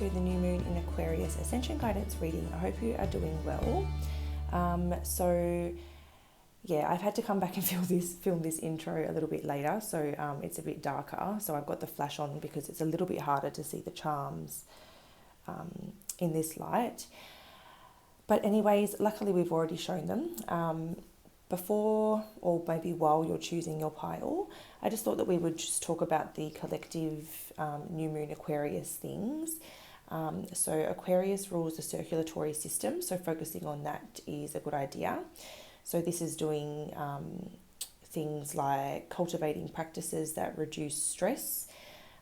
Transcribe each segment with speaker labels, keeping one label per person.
Speaker 1: to the New Moon in Aquarius Ascension guidance reading. I hope you are doing well. I've had to come back and film this intro a little bit later, so it's a bit darker. So I've got the flash on because it's a little bit harder to see the charms in this light. But anyways, luckily we've already shown them. Before or maybe while you're choosing your pile, I just thought that we would just talk about the collective New Moon Aquarius things. So Aquarius rules the circulatory system, so focusing on that is a good idea. So this is doing things like cultivating practices that reduce stress.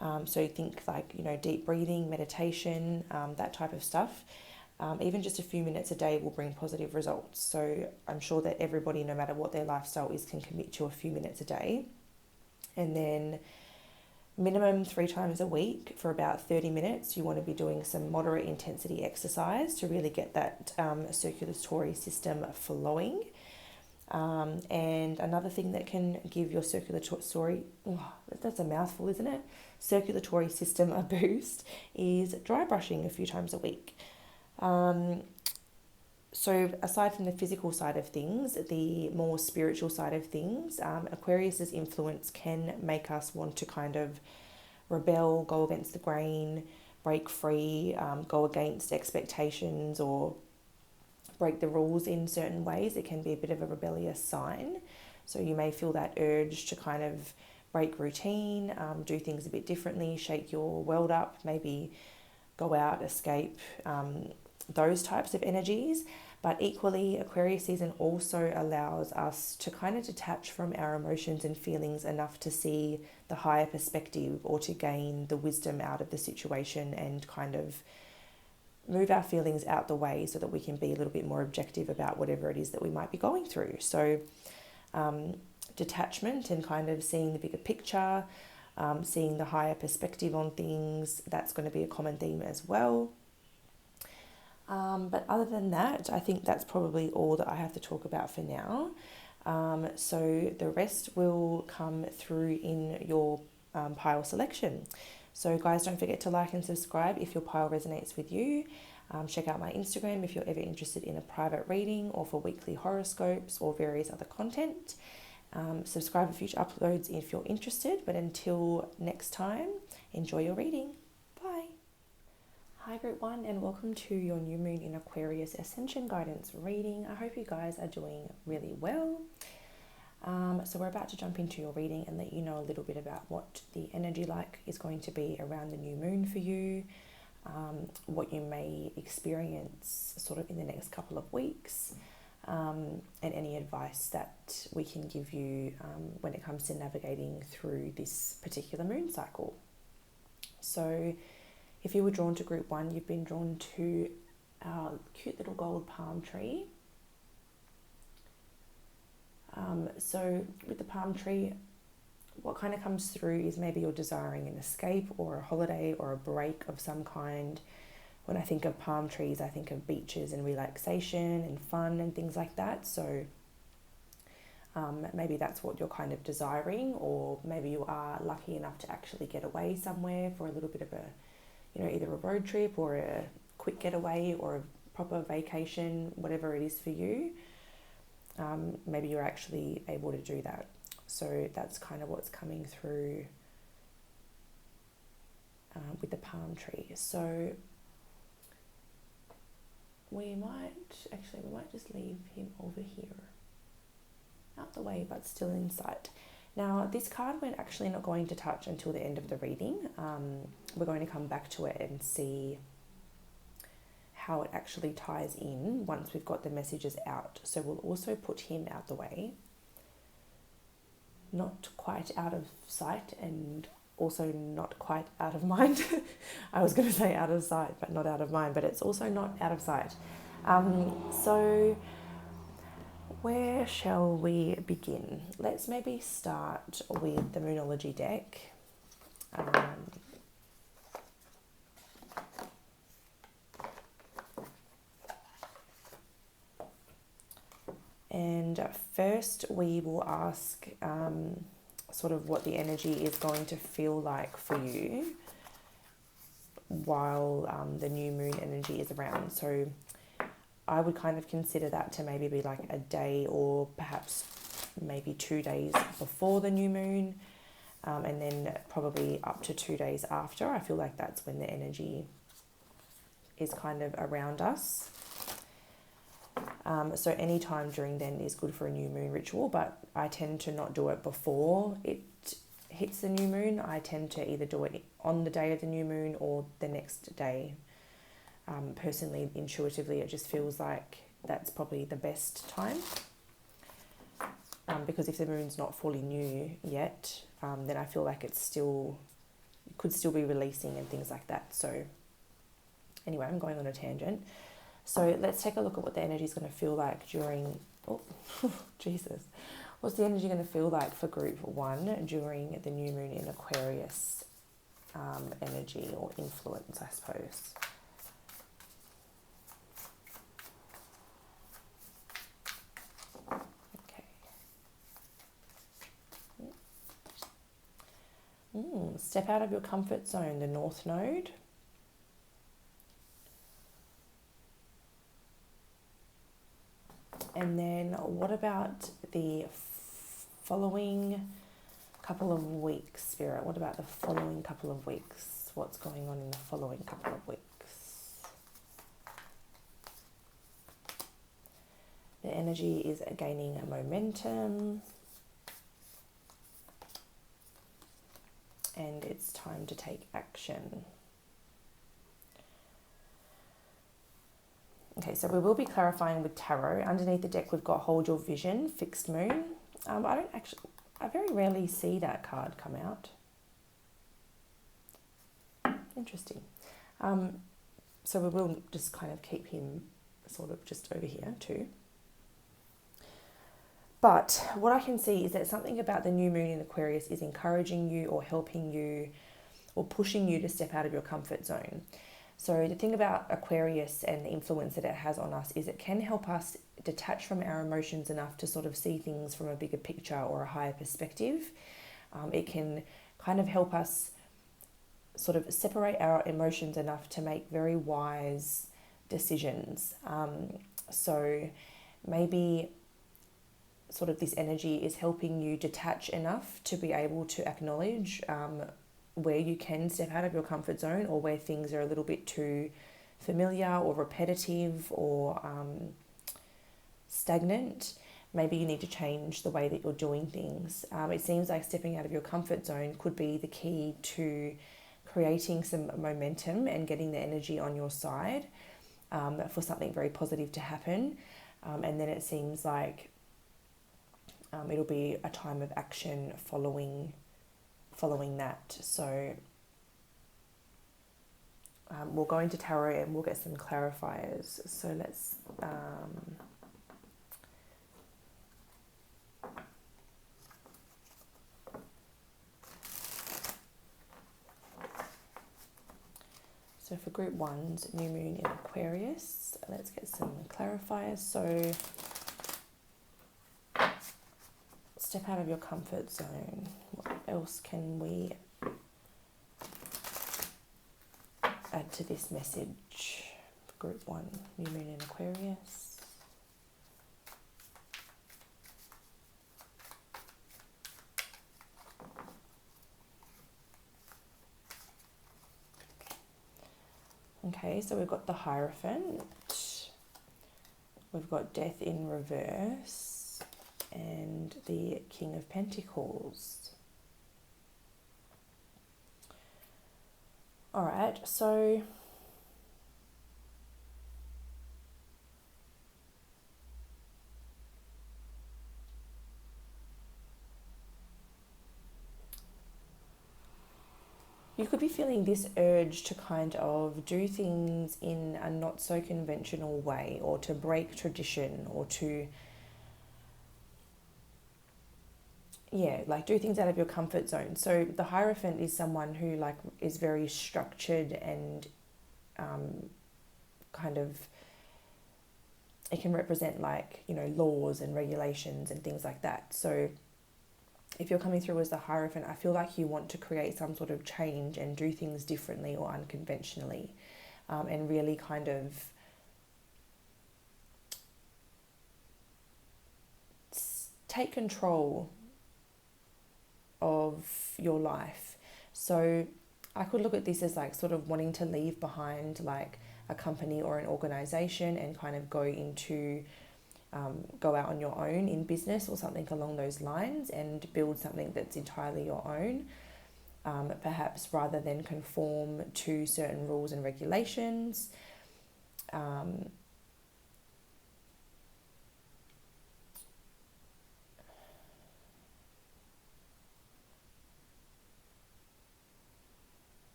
Speaker 1: So think like, deep breathing, meditation, that type of stuff. Even just a few minutes a day will bring positive results. So I'm sure that everybody, no matter what their lifestyle is, can commit to a few minutes a day. And then minimum 3 times a week for about 30 minutes, you want to be doing some moderate intensity exercise to really get that circulatory system flowing. And another thing that can give your circulatory, that's a mouthful, isn't it? Circulatory system a boost is dry brushing a few times a week. So aside from the physical side of things, the more spiritual side of things, Aquarius's influence can make us want to kind of rebel, go against the grain, break free, go against expectations or break the rules in certain ways. It can be a bit of a rebellious sign. So you may feel that urge to kind of break routine, do things a bit differently, shake your world up, maybe go out, escape, those types of energies. But equally, Aquarius season also allows us to kind of detach from our emotions and feelings enough to see the higher perspective or to gain the wisdom out of the situation and kind of move our feelings out the way so that we can be a little bit more objective about whatever it is that we might be going through. So detachment and kind of seeing the bigger picture, seeing the higher perspective on things, that's going to be a common theme as well. But other than that, I think that's probably all that I have to talk about for now. So the rest will come through in your pile selection. So guys, don't forget to like and subscribe if your pile resonates with you. Check out my Instagram if you're ever interested in a private reading or for weekly horoscopes or various other content. Subscribe for future uploads if you're interested. But until next time, enjoy your reading. Bye. Hi Group 1 and welcome to your New Moon in Aquarius Ascension guidance reading. I hope you guys are doing really well. So we're about to jump into your reading and let you know a little bit about what the energy like is going to be around the new moon for you, what you may experience sort of in the next couple of weeks, and any advice that we can give you when it comes to navigating through this particular moon cycle. So if you were drawn to Group 1, you've been drawn to our cute little gold palm tree. So with the palm tree, what kind of comes through is maybe you're desiring an escape or a holiday or a break of some kind. When I think of palm trees, I think of beaches and relaxation and fun and things like that. So maybe that's what you're kind of desiring, or maybe you are lucky enough to actually get away somewhere for a little bit of a, either a road trip or a quick getaway or a proper vacation, whatever it is for you. Maybe you're actually able to do that. So that's kind of what's coming through with the palm tree. So we might just leave him over here, out the way, but still in sight. Now, this card we're actually not going to touch until the end of the reading. We're going to come back to it and see how it actually ties in once we've got the messages out. So we'll also put him out the way, not quite out of sight and also not quite out of mind. I was going to say out of sight, but not out of mind, but it's also not out of sight. So where shall we begin? Let's maybe start with the Moonology Deck. And first we will ask sort of what the energy is going to feel like for you while the new moon energy is around. So I would kind of consider that to maybe be like a day or perhaps maybe 2 days before the new moon, and then probably up to 2 days after. I feel like that's when the energy is kind of around us. So any time during then is good for a new moon ritual, but I tend to not do it before it hits the new moon. I tend to either do it on the day of the new moon or the next day. Personally, intuitively, it just feels like that's probably the best time. Because if the moon's not fully new yet, then I feel like it could still be releasing and things like that. So anyway, I'm going on a tangent. So let's take a look at what the energy is going to feel like during, Jesus. What's the energy going to feel like for group 1 during the new moon in Aquarius energy or influence, I suppose. Step out of your comfort zone, the North Node. And then what about the following couple of weeks, Spirit? What about the following couple of weeks? What's going on in the following couple of weeks? The energy is gaining a momentum. And it's time to take action. Okay, so we will be clarifying with tarot. Underneath the deck, we've got Hold Your Vision, Fixed Moon. I very rarely see that card come out. Interesting. So we will just kind of keep him sort of just over here too. But what I can see is that something about the new moon in Aquarius is encouraging you or helping you or pushing you to step out of your comfort zone. So the thing about Aquarius and the influence that it has on us is it can help us detach from our emotions enough to sort of see things from a bigger picture or a higher perspective. It can kind of help us sort of separate our emotions enough to make very wise decisions. So maybe sort of this energy is helping you detach enough to be able to acknowledge where you can step out of your comfort zone or where things are a little bit too familiar or repetitive or stagnant. Maybe you need to change the way that you're doing things. It seems like stepping out of your comfort zone could be the key to creating some momentum and getting the energy on your side for something very positive to happen. And then it seems like it'll be a time of action following that. So we'll go into tarot and we'll get some clarifiers. So let's so for group 1's new moon in Aquarius, let's get some clarifiers. So step out of your comfort zone. What else can we add to this message? Group 1, new moon in Aquarius. Okay, so we've got the Hierophant. We've got Death in reverse. And the King of Pentacles. All right, so you could be feeling this urge to kind of do things in a not so conventional way, or to break tradition, or to do things out of your comfort zone. So the Hierophant is someone who is very structured and kind of, it can represent laws and regulations and things like that. So if you're coming through as the Hierophant, I feel like you want to create some sort of change and do things differently or unconventionally, and really kind of take control of your life. So I could look at this as like sort of wanting to leave behind like a company or an organization and kind of go out on your own in business or something along those lines and build something that's entirely your own, perhaps rather than conform to certain rules and regulations.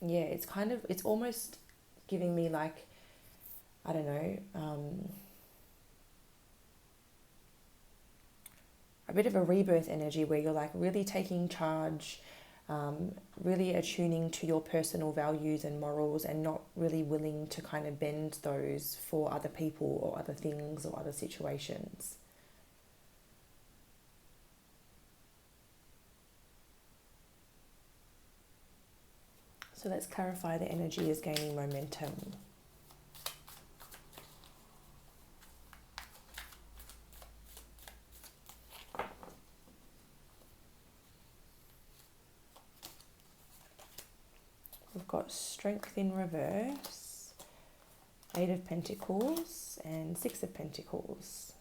Speaker 1: Yeah, it's almost giving me like, I don't know, a bit of a rebirth energy where you're like really taking charge, really attuning to your personal values and morals and not really willing to kind of bend those for other people or other things or other situations. So let's clarify the energy is gaining momentum. We've got Strength in reverse, Eight of Pentacles, and Six of Pentacles.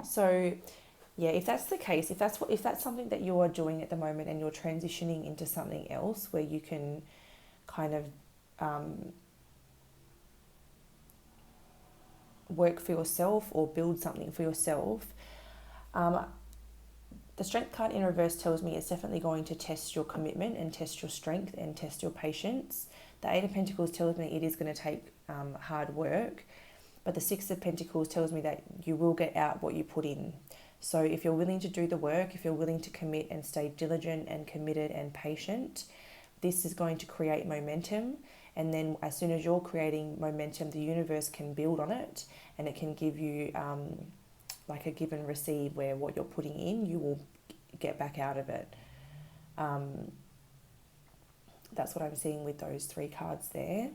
Speaker 1: So yeah, if that's the case, if that's something that you are doing at the moment and you're transitioning into something else where you can kind of work for yourself or build something for yourself, the Strength card in reverse tells me it's definitely going to test your commitment and test your strength and test your patience. The Eight of Pentacles tells me it is going to take hard work, but the Six of Pentacles tells me that you will get out what you put in. So if you're willing to do the work, if you're willing to commit and stay diligent and committed and patient, this is going to create momentum. And then as soon as you're creating momentum, the universe can build on it and it can give you like a give and receive where what you're putting in, you will get back out of it. That's what I'm seeing with those three cards there.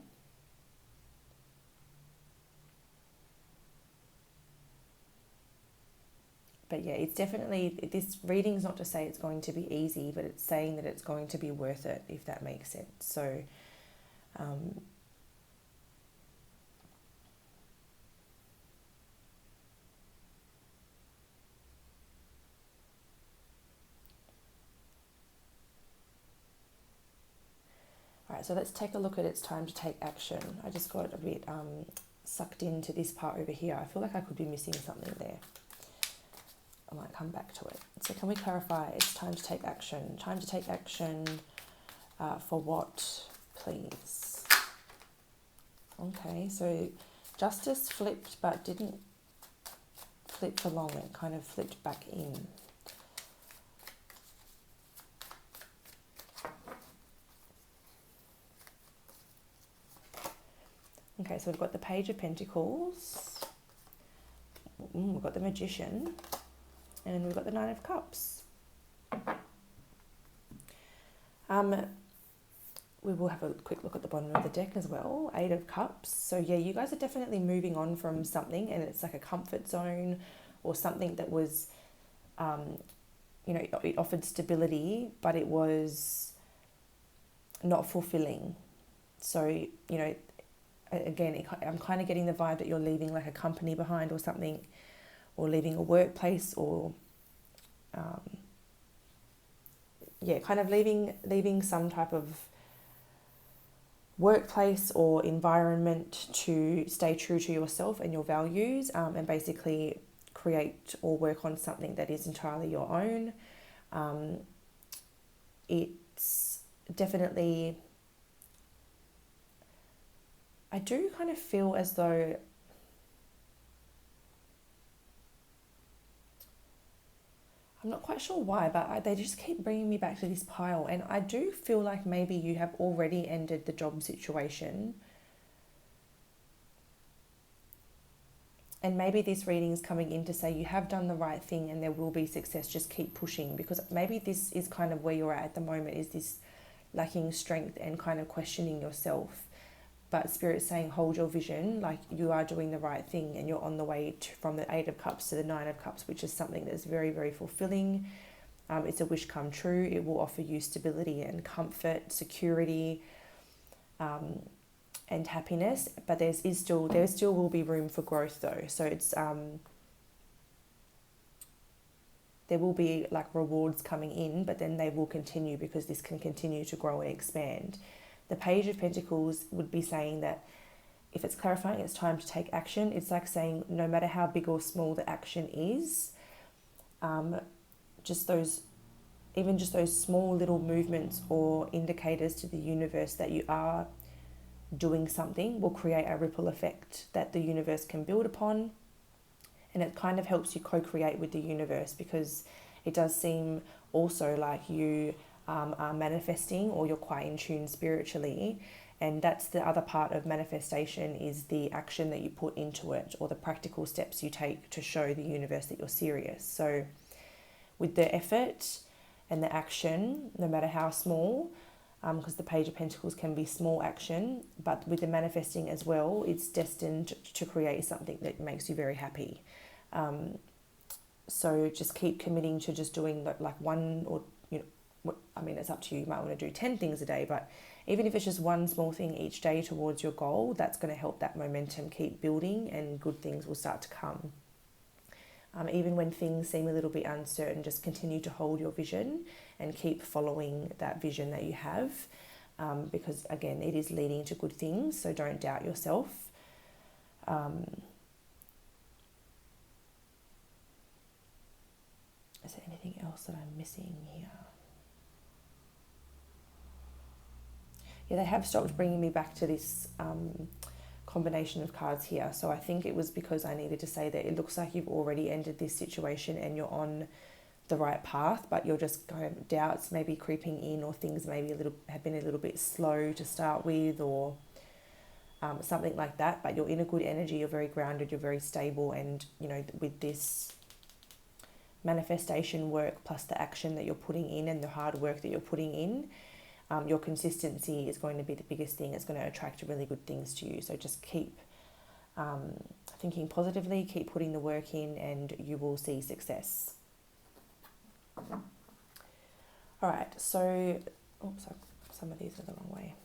Speaker 1: But yeah, it's definitely, this reading's not to say it's going to be easy, but it's saying that it's going to be worth it, if that makes sense. So, all right, so let's take a look at it's time to take action. I just got a bit sucked into this part over here. I feel like I could be missing something there. I might come back to it. So can we clarify? It's time to take action. Time to take action for what, please? Okay, so Justice flipped but didn't flip for long. It kind of flipped back in. Okay, so we've got the Page of Pentacles. We've got the Magician. And we've got the Nine of Cups. We will have a quick look at the bottom of the deck as well. Eight of Cups. So yeah, you guys are definitely moving on from something, and it's like a comfort zone or something that was, it offered stability, but it was not fulfilling. So, again, I'm kind of getting the vibe that you're leaving like a company behind or something, or leaving a workplace, or kind of leaving some type of workplace or environment to stay true to yourself and your values, and basically create or work on something that is entirely your own. It's definitely, I do kind of feel as though I'm not quite sure why, but they just keep bringing me back to this pile. And I do feel like maybe you have already ended the job situation. And maybe this reading is coming in to say you have done the right thing and there will be success, just keep pushing, because maybe this is kind of where you're at the moment, is this lacking strength and kind of questioning yourself. But Spirit's saying hold your vision, like you are doing the right thing and you're on the way from the 8 of Cups to the 9 of Cups, which is something that's very, very fulfilling. It's a wish come true. It will offer you stability and comfort, security, and happiness. But there still will be room for growth though. So it's there will be like rewards coming in, but then they will continue because this can continue to grow and expand. The Page of Pentacles would be saying that if it's clarifying it's time to take action, it's like saying no matter how big or small the action is, just those small little movements or indicators to the universe that you are doing something will create a ripple effect that the universe can build upon. And it kind of helps you co-create with the universe, because it does seem also like you are manifesting, or you're quite in tune spiritually. And that's the other part of manifestation, is the action that you put into it, or the practical steps you take to show the universe that you're serious. So with the effort and the action, no matter how small, because the Page of Pentacles can be small action, but with the manifesting as well, it's destined to create something that makes you very happy. So just keep committing to just doing like one, or I mean, it's up to you. You might want to do 10 things a day, but even if it's just one small thing each day towards your goal, that's going to help that momentum keep building, and good things will start to come. Even when things seem a little bit uncertain, just continue to hold your vision and keep following that vision that you have, because again, it is leading to good things, so don't doubt yourself. Is there anything else that I'm missing here? Yeah, they have stopped bringing me back to this combination of cards here. So I think it was because I needed to say that it looks like you've already ended this situation and you're on the right path, but you're just kind of doubts maybe creeping in, or things maybe have been a little bit slow to start with, or something like that. But you're in a good energy, you're very grounded, you're very stable, and with this manifestation work plus the action that you're putting in and the hard work that you're putting in, your consistency is going to be the biggest thing. It's going to attract really good things to you. So just keep thinking positively, keep putting the work in, and you will see success. All right, so some of these are the wrong way.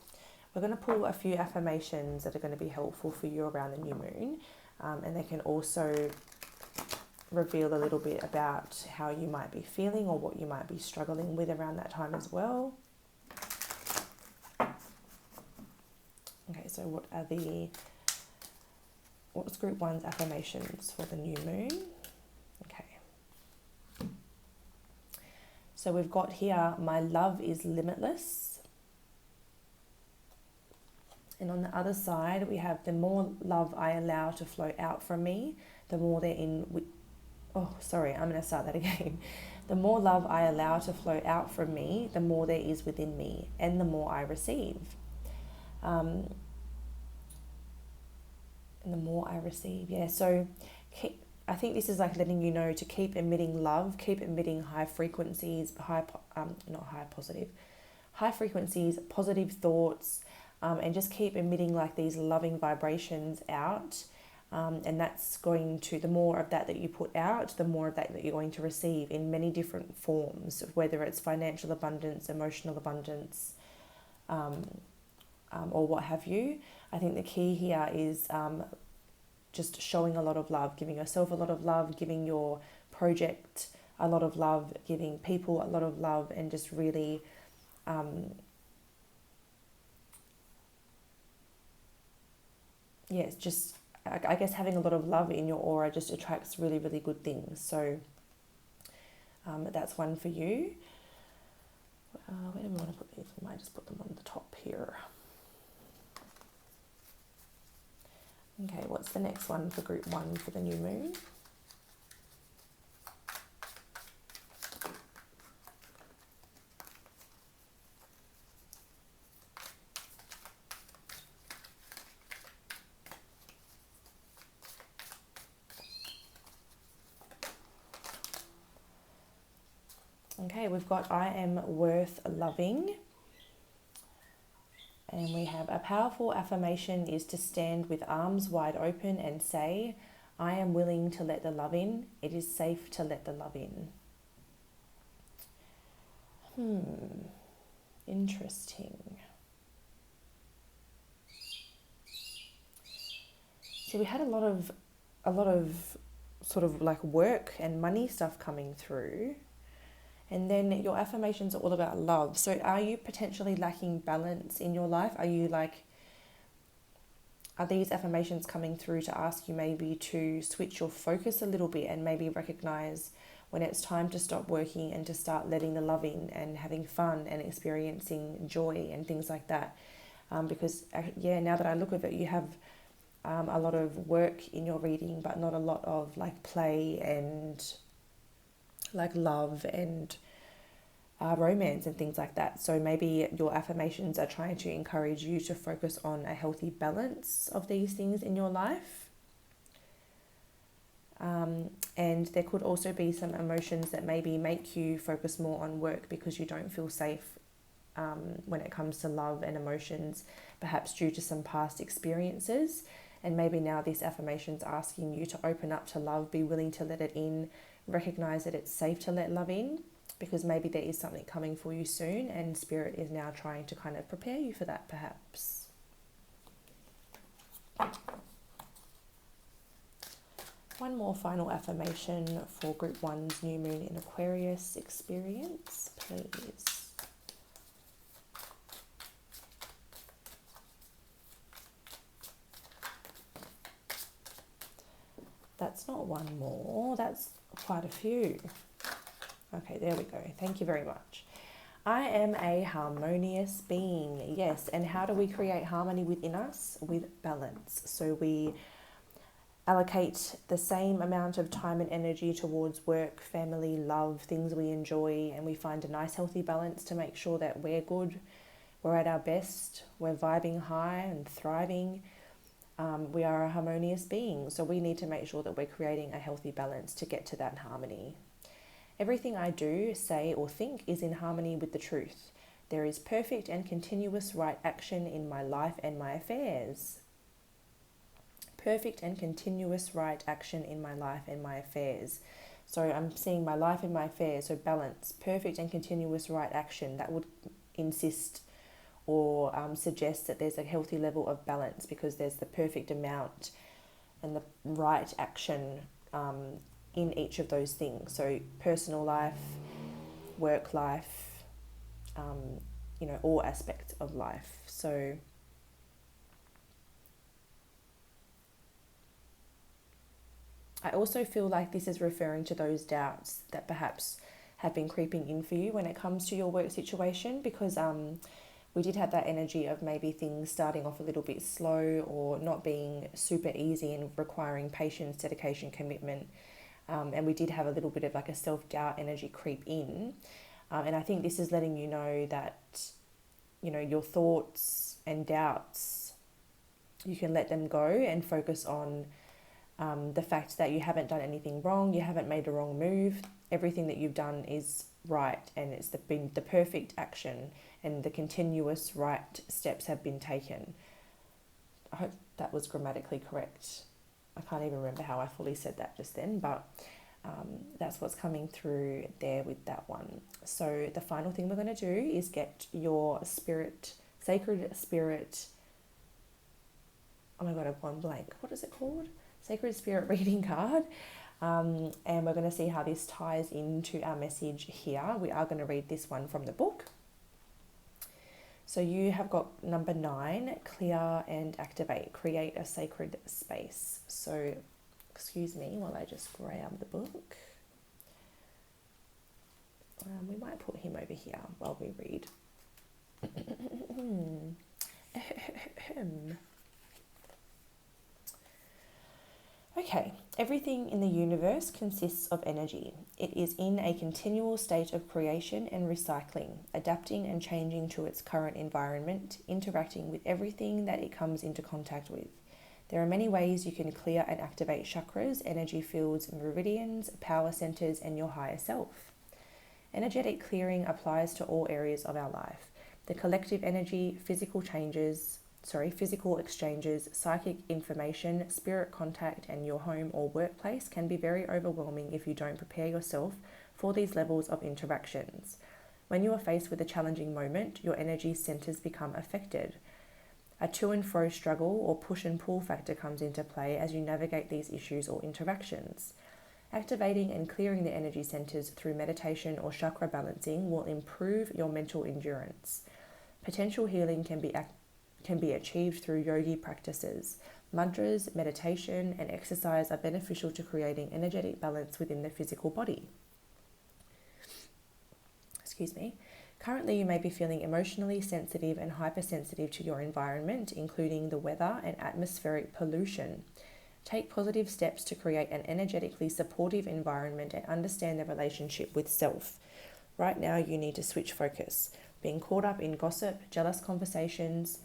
Speaker 1: We're going to pull a few affirmations that are going to be helpful for you around the new moon, and they can also reveal a little bit about how you might be feeling or what you might be struggling with around that time as well. Okay, so what's group 1's affirmations for the new moon? Okay. So we've got here, my love is limitless. And on the other side, we have, the more love I allow to flow out from me, the more they're in... Oh, sorry, I'm going to start that again. The more love I allow to flow out from me, the more there is within me, and the more I receive. And the more I receive, yeah. So I think this is like letting you know to keep emitting love, keep emitting high frequencies, high frequencies, positive thoughts, and just keep emitting like these loving vibrations out. And that's going to, the more of that you put out, the more of that you're going to receive in many different forms, whether it's financial abundance, emotional abundance, or what have you. I think the key here is just showing a lot of love, giving yourself a lot of love, giving your project a lot of love, giving people a lot of love, and just really it's just, I guess having a lot of love in your aura just attracts really, really good things. So that's one for you. Where do we want to put these? We might just put them on the top here. Okay, what's the next one for group 1 for the new moon? Okay, we've got I am worth loving. And we have a powerful affirmation is to stand with arms wide open and say, I am willing to let the love in. It is safe to let the love in. Interesting. So we had a lot of sort of like work and money stuff coming through. And then your affirmations are all about love. So are you potentially lacking balance in your life? Are these affirmations coming through to ask you maybe to switch your focus a little bit and maybe recognize when it's time to stop working and to start letting the love in and having fun and experiencing joy and things like that? Because now that I look at it, you have a lot of work in your reading, but not a lot of like play and like love and romance and things like that. So maybe your affirmations are trying to encourage you to focus on a healthy balance of these things in your life. And there could also be some emotions that maybe make you focus more on work because you don't feel safe when it comes to love and emotions, perhaps due to some past experiences. And maybe now this affirmation is asking you to open up to love, be willing to let it in, recognize that it's safe to let love in, because maybe there is something coming for you soon and Spirit is now trying to kind of prepare you for that perhaps. One more final affirmation for Group 1's New Moon in Aquarius experience, please. That's not one more, that's quite a few. Okay, there we go. Thank you very much. I am a harmonious being. Yes, and how do we create harmony within us? With balance. So we allocate the same amount of time and energy towards work, family, love, things we enjoy, and we find a nice healthy balance to make sure that we're good, we're at our best, we're vibing high and thriving. We are a harmonious being, so we need to make sure that we're creating a healthy balance to get to that harmony. Everything I do, say, or think is in harmony with the truth. There is perfect and continuous right action in my life and my affairs. Perfect and continuous right action in my life and my affairs. So I'm seeing my life and my affairs, so balance, perfect and continuous right action. That would insist or suggest that there's a healthy level of balance because there's the perfect amount and the right action in each of those things. So personal life, work life, all aspects of life. So I also feel like this is referring to those doubts that perhaps have been creeping in for you when it comes to your work situation, because we did have that energy of maybe things starting off a little bit slow or not being super easy and requiring patience, dedication, commitment. And we did have a little bit of like a self-doubt energy creep in. And I think this is letting you know that, your thoughts and doubts, you can let them go and focus on the fact that you haven't done anything wrong, you haven't made a wrong move. Everything that you've done is right, and it's been the perfect action, and the continuous right steps have been taken. I hope that was grammatically correct. I can't even remember how I fully said that just then, but that's what's coming through there with that one. So the final thing we're going to do is get your sacred spirit, oh my God, I've gone blank. What is it called? Sacred Spirit reading card. And we're going to see how this ties into our message here. We are going to read this one from the book. So you have got number 9, clear and activate, create a sacred space. So excuse me while I just grab the book. We might put him over here while we read. Okay, everything in the universe consists of energy. It is in a continual state of creation and recycling, adapting and changing to its current environment, interacting with everything that it comes into contact with. There are many ways you can clear and activate chakras, energy fields, meridians, power centers, and your higher self. Energetic clearing applies to all areas of our life. The collective energy, physical exchanges, psychic information, spirit contact, and your home or workplace can be very overwhelming if you don't prepare yourself for these levels of interactions. When you are faced with a challenging moment, your energy centers become affected. A to and fro struggle or push and pull factor comes into play as you navigate these issues or interactions. Activating and clearing the energy centers through meditation or chakra balancing will improve your mental endurance. Potential healing can be achieved through yogi practices. Mantras, meditation, and exercise are beneficial to creating energetic balance within the physical body. Currently, you may be feeling emotionally sensitive and hypersensitive to your environment, including the weather and atmospheric pollution. Take positive steps to create an energetically supportive environment and understand the relationship with self. Right now, you need to switch focus. Being caught up in gossip, jealous conversations,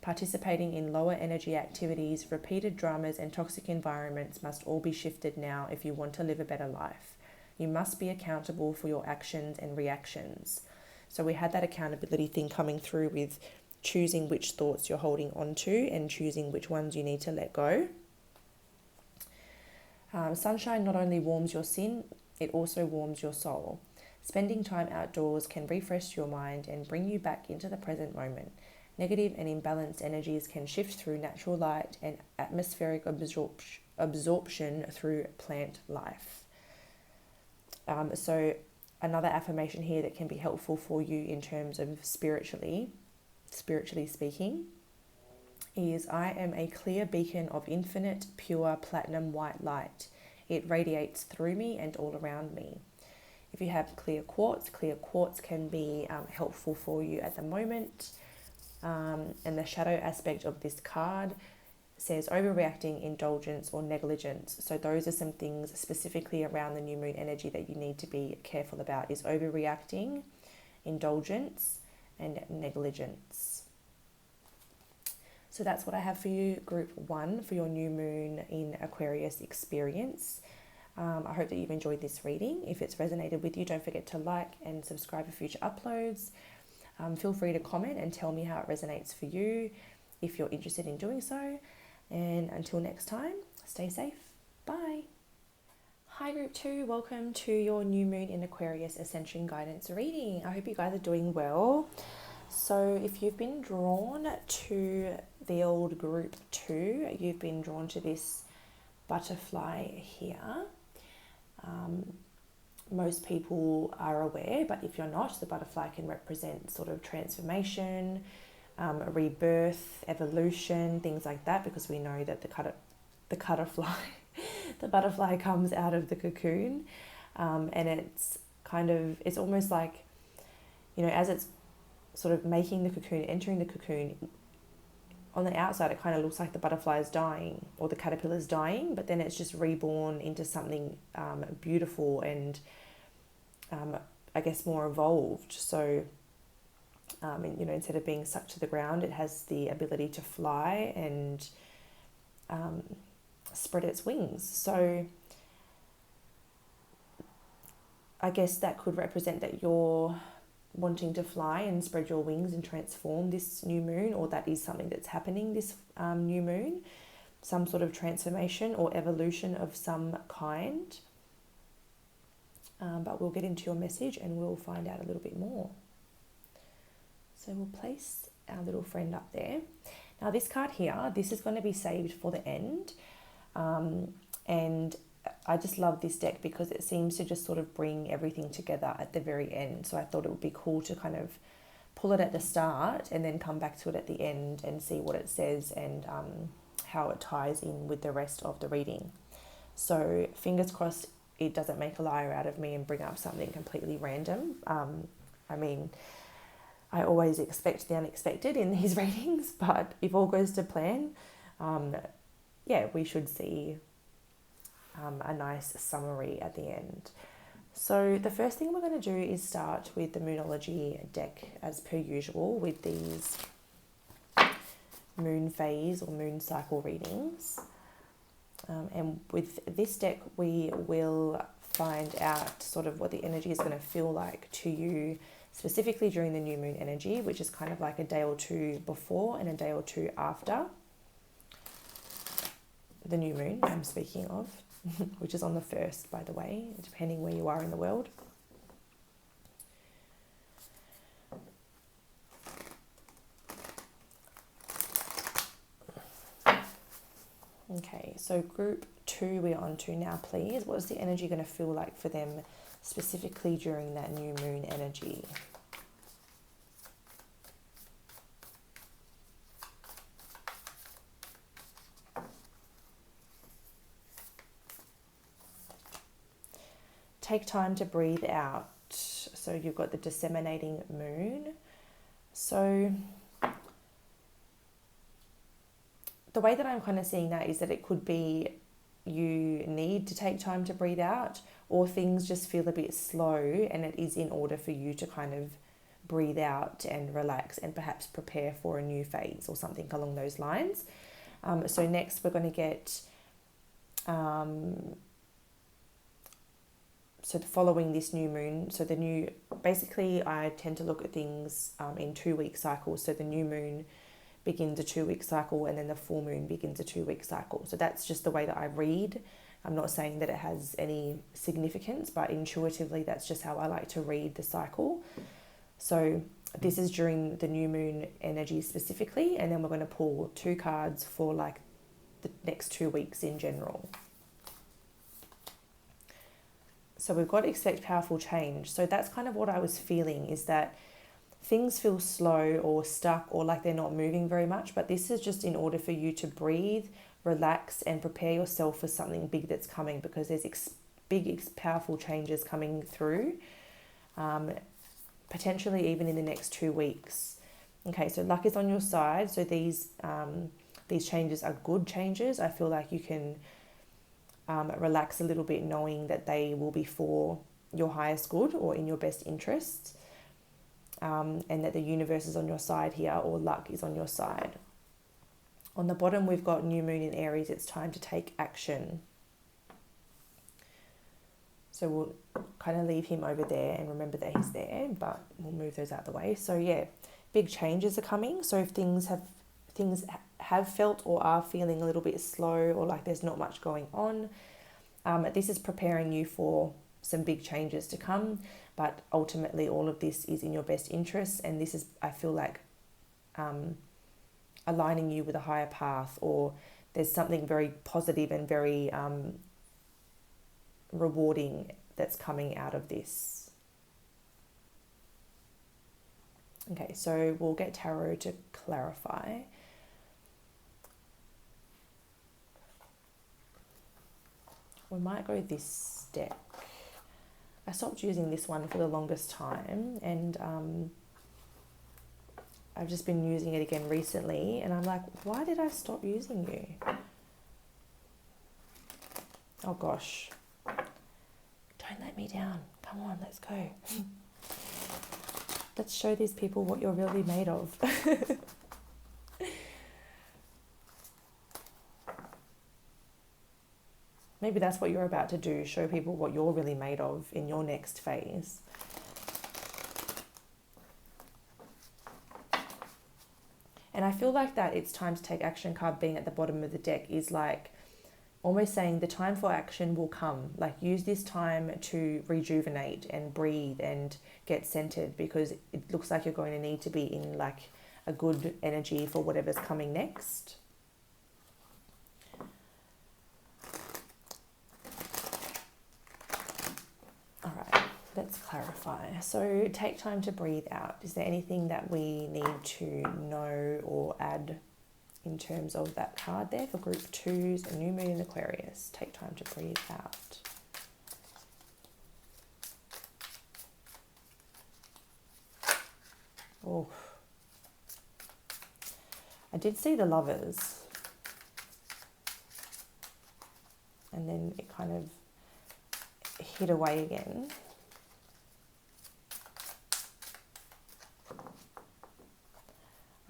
Speaker 1: participating in lower energy activities, repeated dramas, and toxic environments must all be shifted now if you want to live a better life. You must be accountable for your actions and reactions. So we had that accountability thing coming through with choosing which thoughts you're holding on to and choosing which ones you need to let go. Sunshine not only warms your skin, it also warms your soul. Spending time outdoors can refresh your mind and bring you back into the present moment. Negative and imbalanced energies can shift through natural light and atmospheric absorption through plant life. So another affirmation here that can be helpful for you in terms of spiritually speaking, is I am a clear beacon of infinite, pure, platinum white light. It radiates through me and all around me. If you have clear quartz can be helpful for you at the moment. And the shadow aspect of this card says overreacting, indulgence, or negligence. So those are some things specifically around the new moon energy that you need to be careful about, is overreacting, indulgence, and negligence. So that's what I have for you, group 1, for your new moon in Aquarius experience. I hope that you've enjoyed this reading. If it's resonated with you, don't forget to like and subscribe for future uploads. Feel free to comment and tell me how it resonates for you if you're interested in doing so. And until next time, stay safe. Bye. Hi group 2, welcome to your new moon in Aquarius Ascension guidance reading. I hope you guys are doing well. So if you've been drawn to the old group 2, you've been drawn to this butterfly here. Most people are aware, but if you're not, the butterfly can represent sort of transformation, rebirth, evolution, things like that, because we know that the butterfly comes out of the cocoon, and it's almost like, as it's sort of making the cocoon, entering the cocoon, on the outside it kind of looks like the butterfly is dying or the caterpillar is dying, but then it's just reborn into something beautiful and I guess more evolved. So instead of being stuck to the ground, it has the ability to fly and spread its wings. So I guess that could represent that you're wanting to fly and spread your wings and transform this new moon, or that is something that's happening this new moon, some sort of transformation or evolution of some kind. But we'll get into your message and we'll find out a little bit more. So we'll place our little friend up there. Now this card here, this is going to be saved for the end. And I just love this deck because it seems to just sort of bring everything together at the very end. So I thought it would be cool to kind of pull it at the start and then come back to it at the end and see what it says and how it ties in with the rest of the reading. So fingers crossed it doesn't make a liar out of me and bring up something completely random. I always expect the unexpected in these readings, but if all goes to plan, we should see a nice summary at the end. So the first thing we're going to do is start with the Moonology deck as per usual with these moon phase or moon cycle readings. And with this deck we will find out sort of what the energy is going to feel like to you, specifically during the new moon energy, which is kind of like a day or two before and a day or two after the new moon I'm speaking of, which is on the 1st, by the way, depending where you are in the world. Okay, so group 2 we're on to now, please. What is the energy going to feel like for them specifically during that new moon energy? Take time to breathe out. So you've got the disseminating moon. So the way that I'm kind of seeing that is that it could be you need to take time to breathe out, or things just feel a bit slow, and it is in order for you to kind of breathe out and relax and perhaps prepare for a new phase or something along those lines. So next we're going to get so following this new moon, so basically I tend to look at things in 2-week cycles. So the new moon begins a 2-week cycle, and then the full moon begins a 2-week cycle. So that's just the way that I read. I'm not saying that it has any significance, but intuitively that's just how I like to read the cycle. So this is during the new moon energy specifically, and then we're going to pull 2 cards for like the next 2 weeks in general. So we've got expect powerful change. So that's kind of what I was feeling, is that things feel slow or stuck or like they're not moving very much, but this is just in order for you to breathe, relax, and prepare yourself for something big that's coming, because there's powerful changes coming through, potentially even in the next 2 weeks. Okay, so luck is on your side. So these changes are good changes. I feel like you can relax a little bit, knowing that they will be for your highest good or in your best interests, and that the universe is on your side here, or luck is on your side. On the bottom, we've got new moon in Aries. It's time to take action. So we'll kind of leave him over there and remember that he's there, but we'll move those out of the way. So yeah, big changes are coming. So if things have felt or are feeling a little bit slow, or like there's not much going on, this is preparing you for some big changes to come. But ultimately all of this is in your best interests, and this is, I feel like, aligning you with a higher path, or there's something very positive and very rewarding that's coming out of this. Okay, so we'll get tarot to clarify. We might go this deck. I stopped using this one for the longest time, and I've just been using it again recently, and I'm like, why did I stop using you? Oh gosh. Don't let me down. Come on, let's go. Let's show these people what you're really made of. Maybe that's what you're about to do, show people what you're really made of in your next phase. And I feel like that it's time to take action card being at the bottom of the deck is like almost saying the time for action will come. Like, use this time to rejuvenate and breathe and get centered, because it looks like you're going to need to be in like a good energy for whatever's coming next. All right, let's clarify. So take time to breathe out. Is there anything that we need to know or add in terms of that card there for group 2s, a new moon in Aquarius? Take time to breathe out. Oh, I did see the Lovers, and then it kind of hid away again.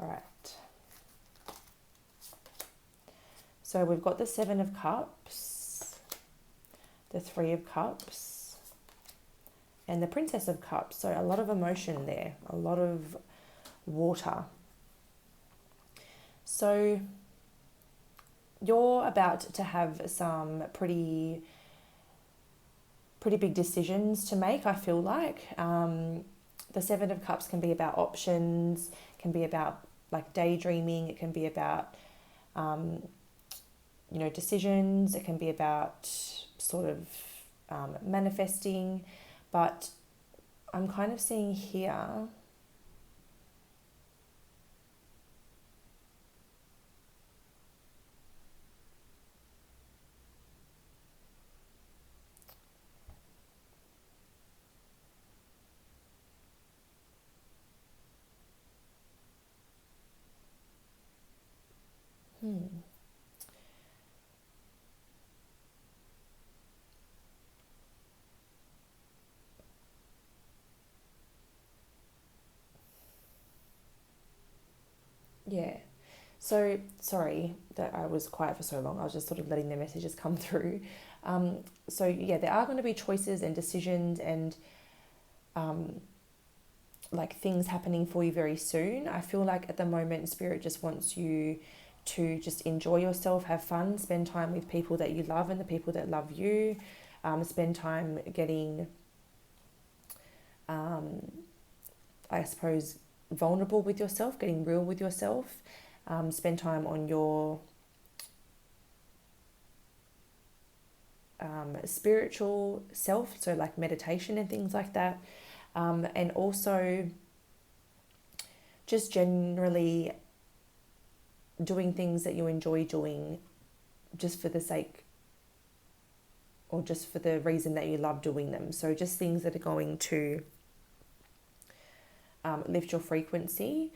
Speaker 1: All right. So we've got the 7 of Cups, the 3 of Cups, and the Princess of Cups. So a lot of emotion there, a lot of water. So you're about to have some pretty big decisions to make, I feel like. The Seven of Cups can be about options, can be about like daydreaming, it can be about decisions, it can be about sort of manifesting, but I'm kind of seeing here yeah. So, sorry that I was quiet for so long. I was just sort of letting the messages come through. So, yeah, there are going to be choices and decisions and like things happening for you very soon. I feel like at the moment, Spirit just wants you to just enjoy yourself, have fun, spend time with people that you love and the people that love you. Spend time getting, I suppose, vulnerable with yourself, getting real with yourself. Spend time on your spiritual self, so like meditation and things like that. And also just generally doing things that you enjoy doing just for the sake or just for the reason that you love doing them. So just things that are going to lift your frequency.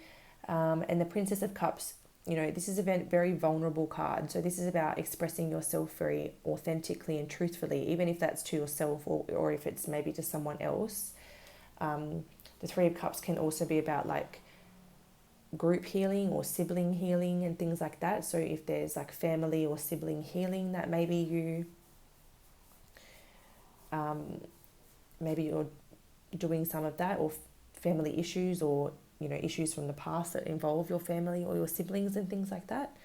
Speaker 1: And the Princess of Cups, this is a very vulnerable card. So this is about expressing yourself very authentically and truthfully, even if that's to yourself or if it's maybe to someone else. The Three of Cups can also be about like group healing or sibling healing and things like that. So if there's like family or sibling healing that maybe you're doing some of that, or family issues, or issues from the past that involve your family or your siblings and things like that.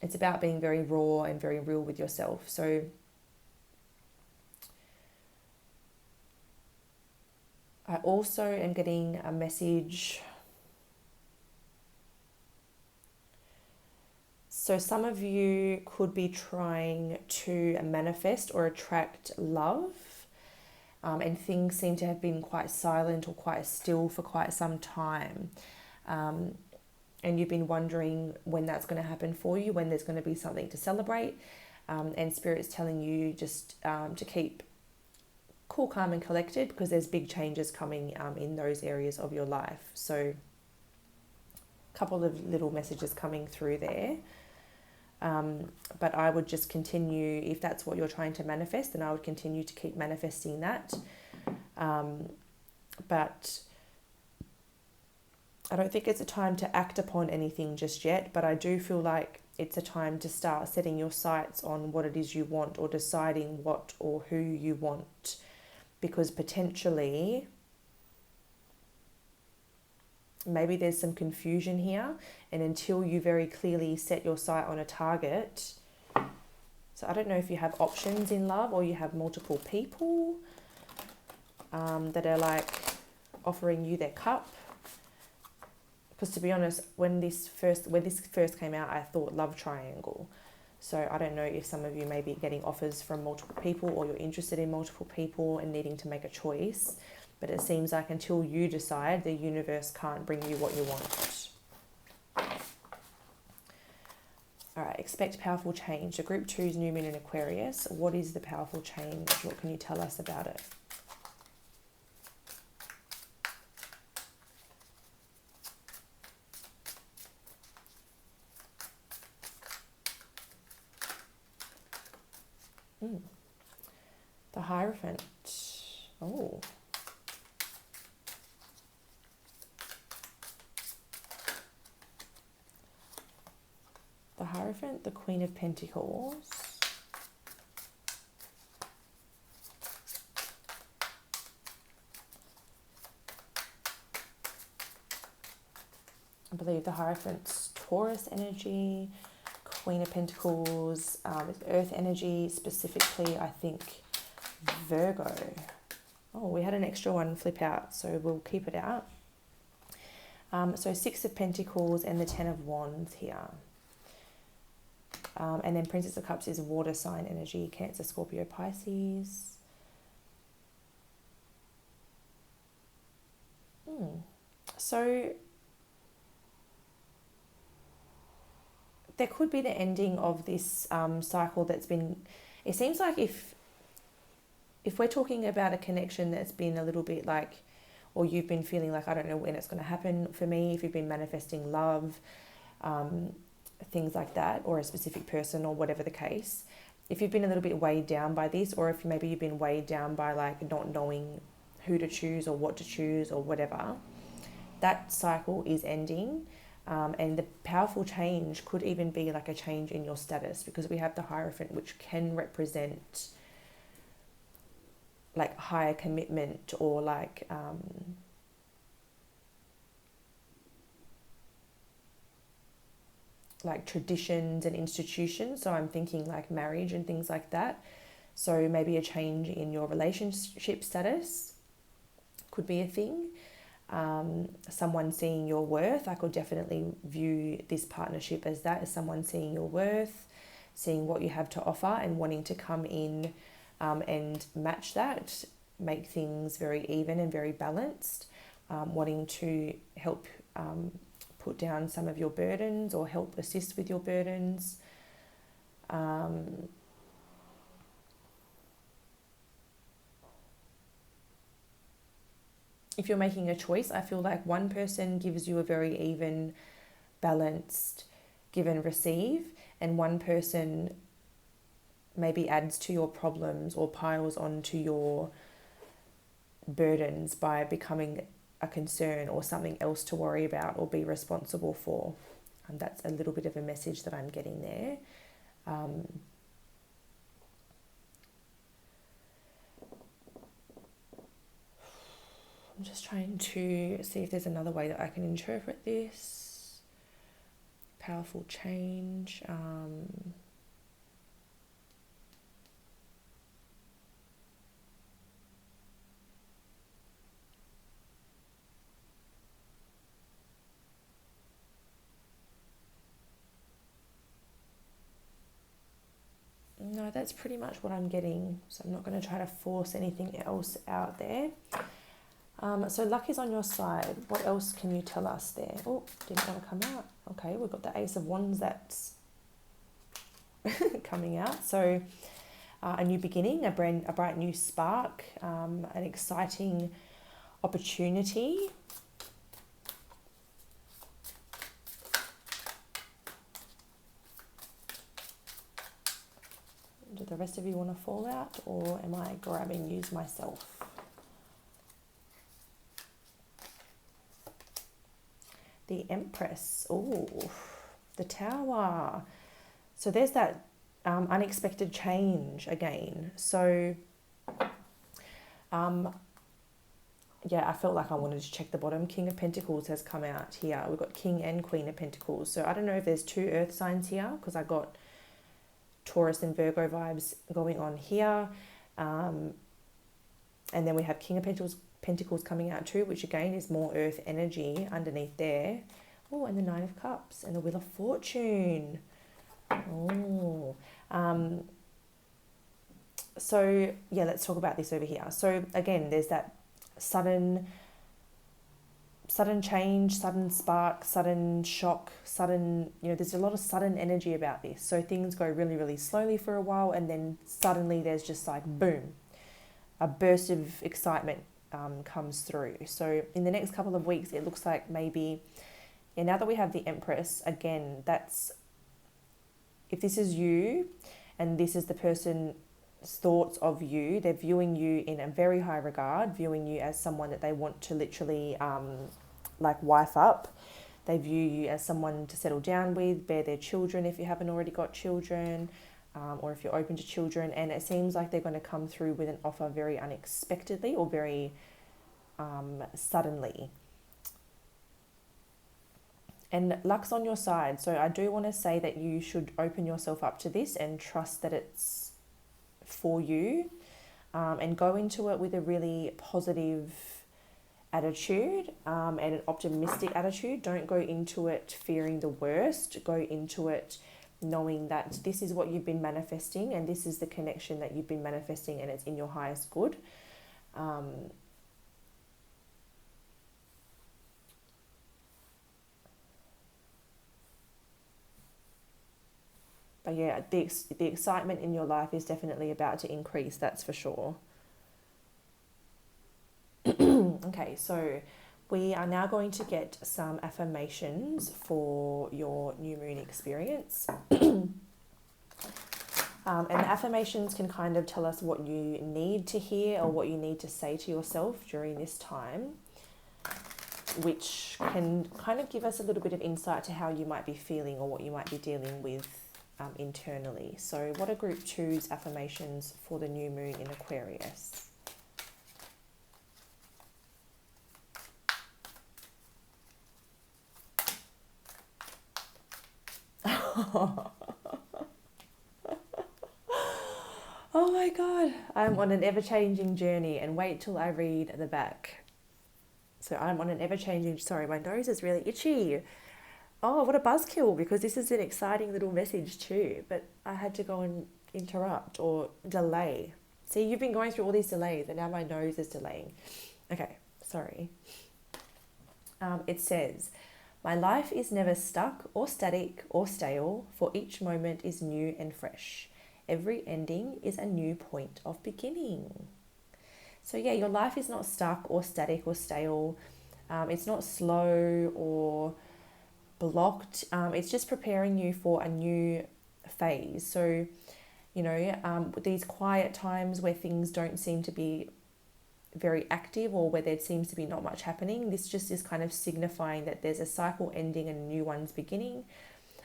Speaker 1: It's about being very raw and very real with yourself. So I also am getting a message. So some of you could be trying to manifest or attract love, and things seem to have been quite silent or quite still for quite some time. And you've been wondering when that's going to happen for you, when there's going to be something to celebrate. And Spirit's telling you just to keep cool, calm and collected, because there's big changes coming in those areas of your life. So a couple of little messages coming through there. But I would just continue, if that's what you're trying to manifest, then I would continue to keep manifesting that. But I don't think it's a time to act upon anything just yet, but I do feel like it's a time to start setting your sights on what it is you want, or deciding what or who you want, because potentially maybe there's some confusion here, and until you very clearly set your sight on a target. So I don't know if you have options in love, or you have multiple people that are like offering you their cup. Because to be honest, when this first came out, I thought love triangle. So I don't know if some of you may be getting offers from multiple people, or you're interested in multiple people and needing to make a choice. But it seems like until you decide, the universe can't bring you what you want. All right, expect powerful change. So Group 2's New Moon in Aquarius. What is the powerful change? What can you tell us about it? The Hierophant. Oh. The Hierophant, the Queen of Pentacles. I believe the Hierophant's Taurus energy, Queen of Pentacles, Earth energy, specifically, I think, Virgo. Oh, we had an extra one flip out, so we'll keep it out. So Six of Pentacles and the Ten of Wands here. And then Princess of Cups is water sign energy, Cancer, Scorpio, Pisces. So there could be the ending of this cycle that's been, it seems like if we're talking about a connection that's been a little bit like, or you've been feeling like, I don't know when it's going to happen for me, if you've been manifesting love, things like that, or a specific person or whatever the case, if you've been a little bit weighed down by this, or if maybe you've been weighed down by like not knowing who to choose or what to choose or whatever, that cycle is ending. And the powerful change could even be like a change in your status, because we have the Hierophant, which can represent like higher commitment or like traditions and institutions. So I'm thinking like marriage and things like that. So maybe a change in your relationship status could be a thing. Someone seeing your worth. I could definitely view this partnership as that, as someone seeing your worth, seeing what you have to offer and wanting to come in and match that, make things very even and very balanced, wanting to help put down some of your burdens or help assist with your burdens. If you're making a choice, I feel like one person gives you a very even, balanced give and receive, and one person maybe adds to your problems or piles onto your burdens by becoming a concern or something else to worry about or be responsible for. And that's a little bit of a message that I'm getting there. I'm just trying to see if there's another way that I can interpret this. Powerful change. No, that's pretty much what I'm getting. So I'm not going to try to force anything else out there. So luck is on your side. What else can you tell us there? Oh, didn't want to come out. Okay, we've got the Ace of Wands that's coming out. So a new beginning, a bright new spark, an exciting opportunity. Do the rest of you want to fall out, or am I grabbing yous myself? The Empress. Oh, the Tower. So there's that unexpected change again. So yeah, I felt like I wanted to check the bottom. King of Pentacles has come out here. We've got King and Queen of Pentacles. So I don't know if there's two earth signs here, because I got Taurus and Virgo vibes going on here. And then we have King of Pentacles coming out too, which again is more earth energy underneath there. Oh, and the Nine of Cups and the Wheel of Fortune. Oh. So yeah, let's talk about this over here. So again, there's that sudden change, sudden spark, sudden shock, sudden, there's a lot of sudden energy about this. So things go really, really slowly for a while, and then suddenly there's just like boom, a burst of excitement comes through. So in the next couple of weeks, it looks like maybe, and now that we have the Empress, again, that's, if this is you and this is the person's thoughts of you, they're viewing you in a very high regard, viewing you as someone that they want to literally like wife up. They view you as someone to settle down with, bear their children if you haven't already got children, or if you're open to children. And it seems like they're going to come through with an offer very unexpectedly or very suddenly. And luck's on your side. So I do want to say that you should open yourself up to this and trust that it's for you, and go into it with a really positive attitude, and an optimistic attitude. Don't go into it fearing the worst. Go into it knowing that this is what you've been manifesting and this is the connection that you've been manifesting, and it's in your highest good. But yeah, the excitement in your life is definitely about to increase, that's for sure. Okay, so we are now going to get some affirmations for your new moon experience. And the affirmations can kind of tell us what you need to hear or what you need to say to yourself during this time, which can kind of give us a little bit of insight to how you might be feeling or what you might be dealing with internally. So what are group 2's affirmations for the new moon in Aquarius? Oh my God, I'm on an ever-changing journey, and wait till I read the back. So I'm on an ever-changing, sorry, my nose is really itchy. Oh, what a buzzkill, because this is an exciting little message too, but I had to go and interrupt or delay. See, you've been going through all these delays and now my nose is delaying. Okay, sorry. It says, my life is never stuck or static or stale, for each moment is new and fresh. Every ending is a new point of beginning. So yeah, your life is not stuck or static or stale. It's not slow or blocked. It's just preparing you for a new phase. So, you know, these quiet times where things don't seem to be very active or where there seems to be not much happening, this just is kind of signifying that there's a cycle ending and a new one's beginning.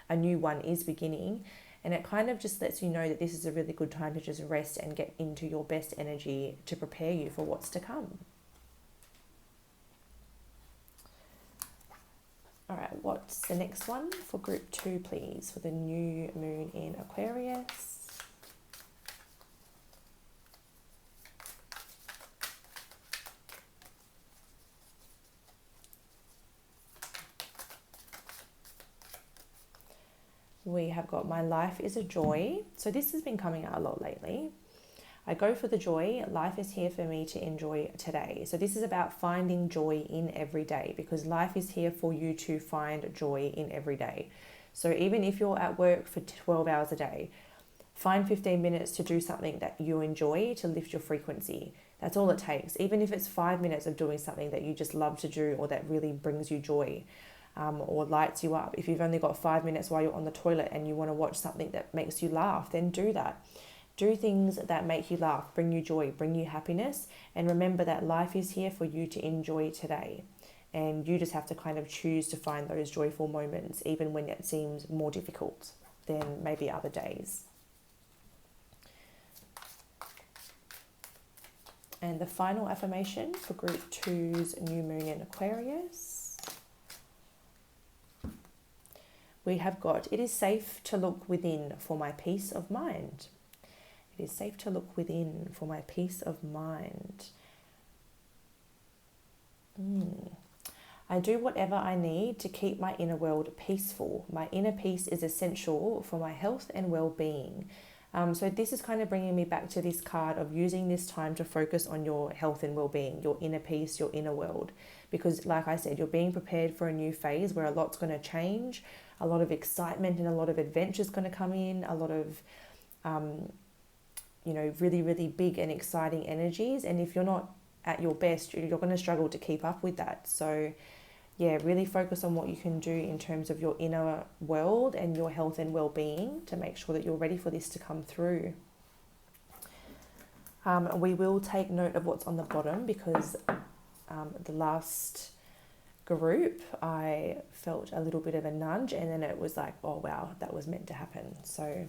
Speaker 1: A new one is beginning. And it kind of just lets you know that this is a really good time to just rest and get into your best energy to prepare you for what's to come. All right, what's the next one for group 2, please, for the new moon in Aquarius? We have got my life is a joy. So this has been coming out a lot lately. I go for the joy. Life is here for me to enjoy today. So this is about finding joy in every day, because life is here for you to find joy in every day. So even if you're at work for 12 hours a day, find 15 minutes to do something that you enjoy to lift your frequency. That's all it takes. Even if it's 5 minutes of doing something that you just love to do or that really brings you joy, or lights you up. If you've only got 5 minutes while you're on the toilet and you want to watch something that makes you laugh, then do that. Do things that make you laugh, bring you joy, bring you happiness, and remember that life is here for you to enjoy today. And you just have to kind of choose to find those joyful moments, even when it seems more difficult than maybe other days. And the final affirmation for group 2's new moon in Aquarius. We have got, it is safe to look within for my peace of mind. It is safe to look within for my peace of mind. I do whatever I need to keep my inner world peaceful. My inner peace is essential for my health and well-being. So this is kind of bringing me back to this card of using this time to focus on your health and well-being, your inner peace, your inner world. Because like I said, you're being prepared for a new phase where a lot's going to change, a lot of excitement and a lot of adventure is going to come in, a lot of, really, really big and exciting energies. And if you're not at your best, you're going to struggle to keep up with that. So yeah, really focus on what you can do in terms of your inner world and your health and well-being to make sure that you're ready for this to come through. We will take note of what's on the bottom because the last group I felt a little bit of a nudge and then it was like, oh wow, that was meant to happen. So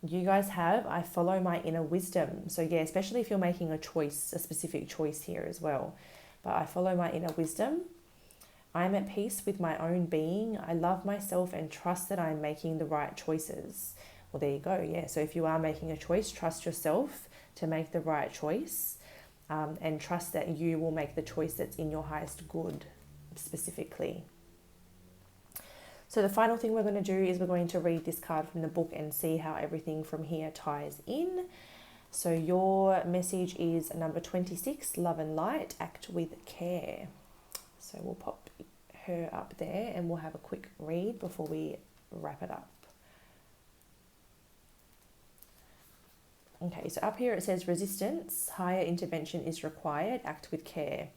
Speaker 1: you guys have, I follow my inner wisdom. So yeah, especially if you're making a choice, a specific choice here as well. But I follow my inner wisdom. I'm at peace with my own being. I love myself and trust that I'm making the right choices. Well, there you go. Yeah. So if you are making a choice, trust yourself to make the right choice, and trust that you will make the choice that's in your highest good specifically. So the final thing we're going to do is we're going to read this card from the book and see how everything from here ties in. So your message is number 26, love and light, act with care. So we'll pop her up there and we'll have a quick read before we wrap it up. Okay, so up here it says resistance, higher intervention is required, act with care.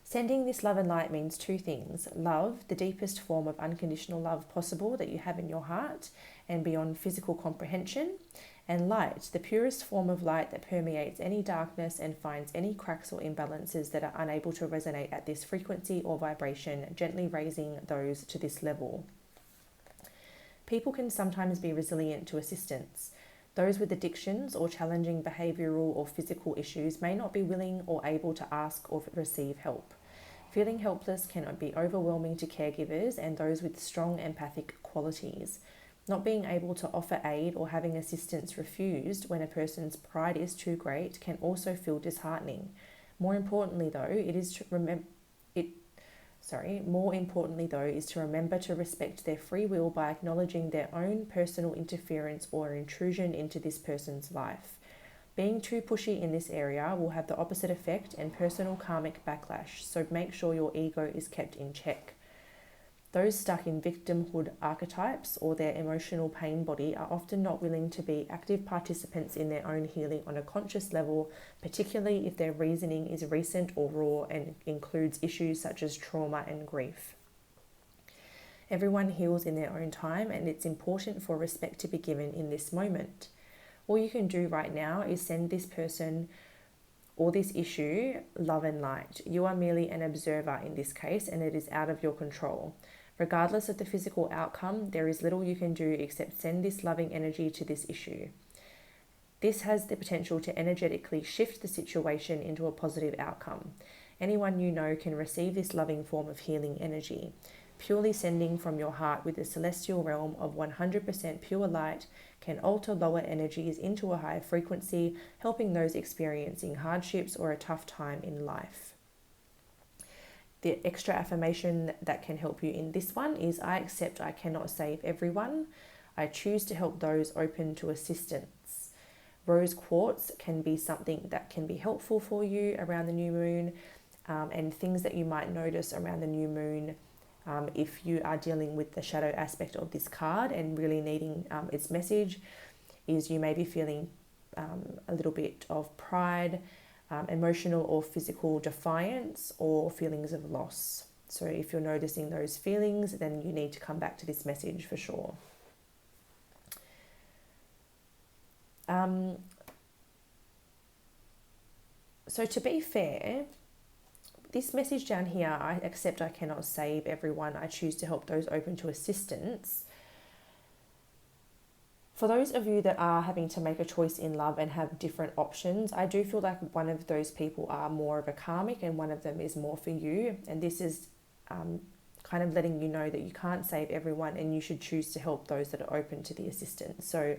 Speaker 1: Sending this love and light means two things. Love, the deepest form of unconditional love possible that you have in your heart and beyond physical comprehension. And light, the purest form of light that permeates any darkness and finds any cracks or imbalances that are unable to resonate at this frequency or vibration, gently raising those to this level. People can sometimes be resilient to assistance. Those with addictions or challenging behavioural or physical issues may not be willing or able to ask or receive help. Feeling helpless can be overwhelming to caregivers and those with strong empathic qualities. Not being able to offer aid or having assistance refused when a person's pride is too great can also feel disheartening. More importantly, though, is to remember to respect their free will by acknowledging their own personal interference or intrusion into this person's life. Being too pushy in this area will have the opposite effect and personal karmic backlash, so make sure your ego is kept in check. Those stuck in victimhood archetypes or their emotional pain body are often not willing to be active participants in their own healing on a conscious level, particularly if their reasoning is recent or raw and includes issues such as trauma and grief. Everyone heals in their own time, and it's important for respect to be given in this moment. All you can do right now is send this person or this issue love and light. You are merely an observer in this case, and it is out of your control. Regardless of the physical outcome, there is little you can do except send this loving energy to this issue. This has the potential to energetically shift the situation into a positive outcome. Anyone you know can receive this loving form of healing energy. Purely sending from your heart with the celestial realm of 100% pure light can alter lower energies into a higher frequency, helping those experiencing hardships or a tough time in life. The extra affirmation that can help you in this one is, I accept I cannot save everyone. I choose to help those open to assistance. Rose quartz can be something that can be helpful for you around the new moon, and things that you might notice around the new moon if you are dealing with the shadow aspect of this card and really needing its message, is you may be feeling a little bit of pride, emotional or physical defiance, or feelings of loss. So if you're noticing those feelings, then you need to come back to this message for sure. So to be fair, this message down here, I accept I cannot save everyone. I choose to help those open to assistance. For those of you that are having to make a choice in love and have different options, I do feel like one of those people are more of a karmic and one of them is more for you. And this is kind of letting you know that you can't save everyone and you should choose to help those that are open to the assistance. So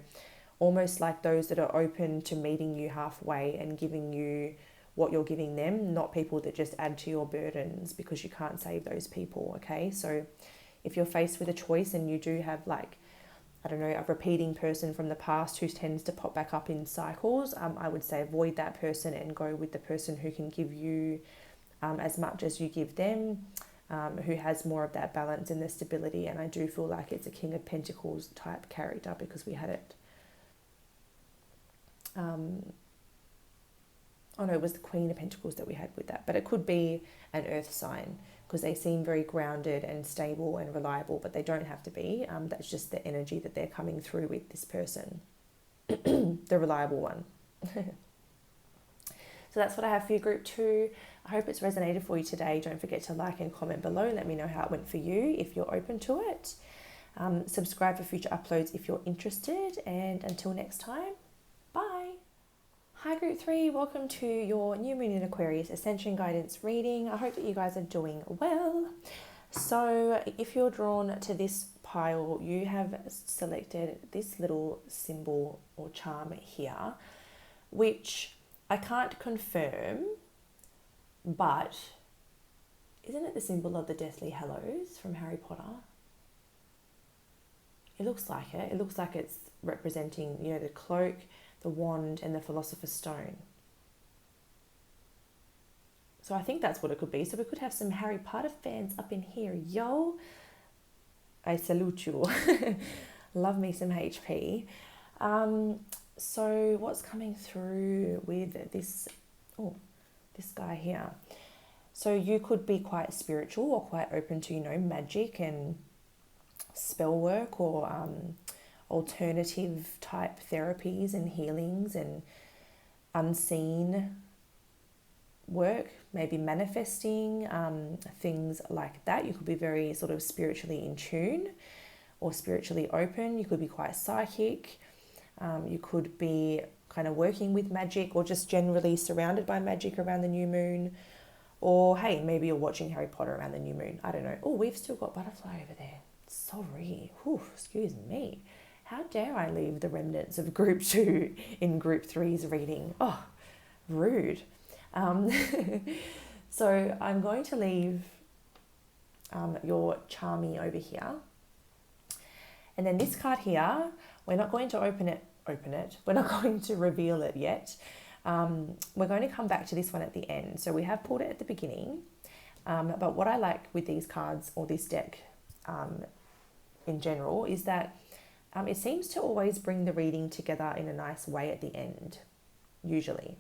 Speaker 1: almost like those that are open to meeting you halfway and giving you what you're giving them, not people that just add to your burdens, because you can't save those people, okay? So if you're faced with a choice and you do have a repeating person from the past who tends to pop back up in cycles, I would say avoid that person and go with the person who can give you as much as you give them, who has more of that balance and the stability. And I do feel like it's a King of Pentacles type character because we had it. It was the Queen of Pentacles that we had with that. But it could be an earth sign because they seem very grounded and stable and reliable, but they don't have to be. That's just the energy that they're coming through with this person, the reliable one. So that's what I have for you, group 2. I hope it's resonated for you today. Don't forget to like and comment below. Let me know how it went for you if you're open to it. Subscribe for future uploads if you're interested. And until next time, bye. Hi group 3, welcome to your new moon in Aquarius Ascension guidance reading. I hope that you guys are doing well. So if you're drawn to this pile, you have selected this little symbol or charm here, which I can't confirm, but isn't it the symbol of the Deathly Hallows from Harry Potter? It looks like it. It looks like it's representing, you know, the cloak, the wand, and the Philosopher's Stone. So I think that's what it could be. So we could have some Harry Potter fans up in here. Yo, I salute you. Love me some HP. So what's coming through with this, this guy here? So you could be quite spiritual or quite open to, you know, magic and spell work or alternative type therapies and healings and unseen work, maybe manifesting, things like that. You could be very sort of spiritually in tune or spiritually open. You could be quite psychic. You could be kind of working with magic or just generally surrounded by magic around the new moon. Or hey, maybe you're watching Harry Potter around the new moon. I don't know. Oh, we've still got butterfly over there. Sorry. Whew, excuse me. How dare I leave the remnants of group 2 in group 3's reading? Oh, rude. So I'm going to leave your Charmy over here. And then this card here, we're not going to open it. We're not going to reveal it yet. We're going to come back to this one at the end. So we have pulled it at the beginning. But what I like with these cards or this deck in general is that it seems to always bring the reading together in a nice way at the end, usually.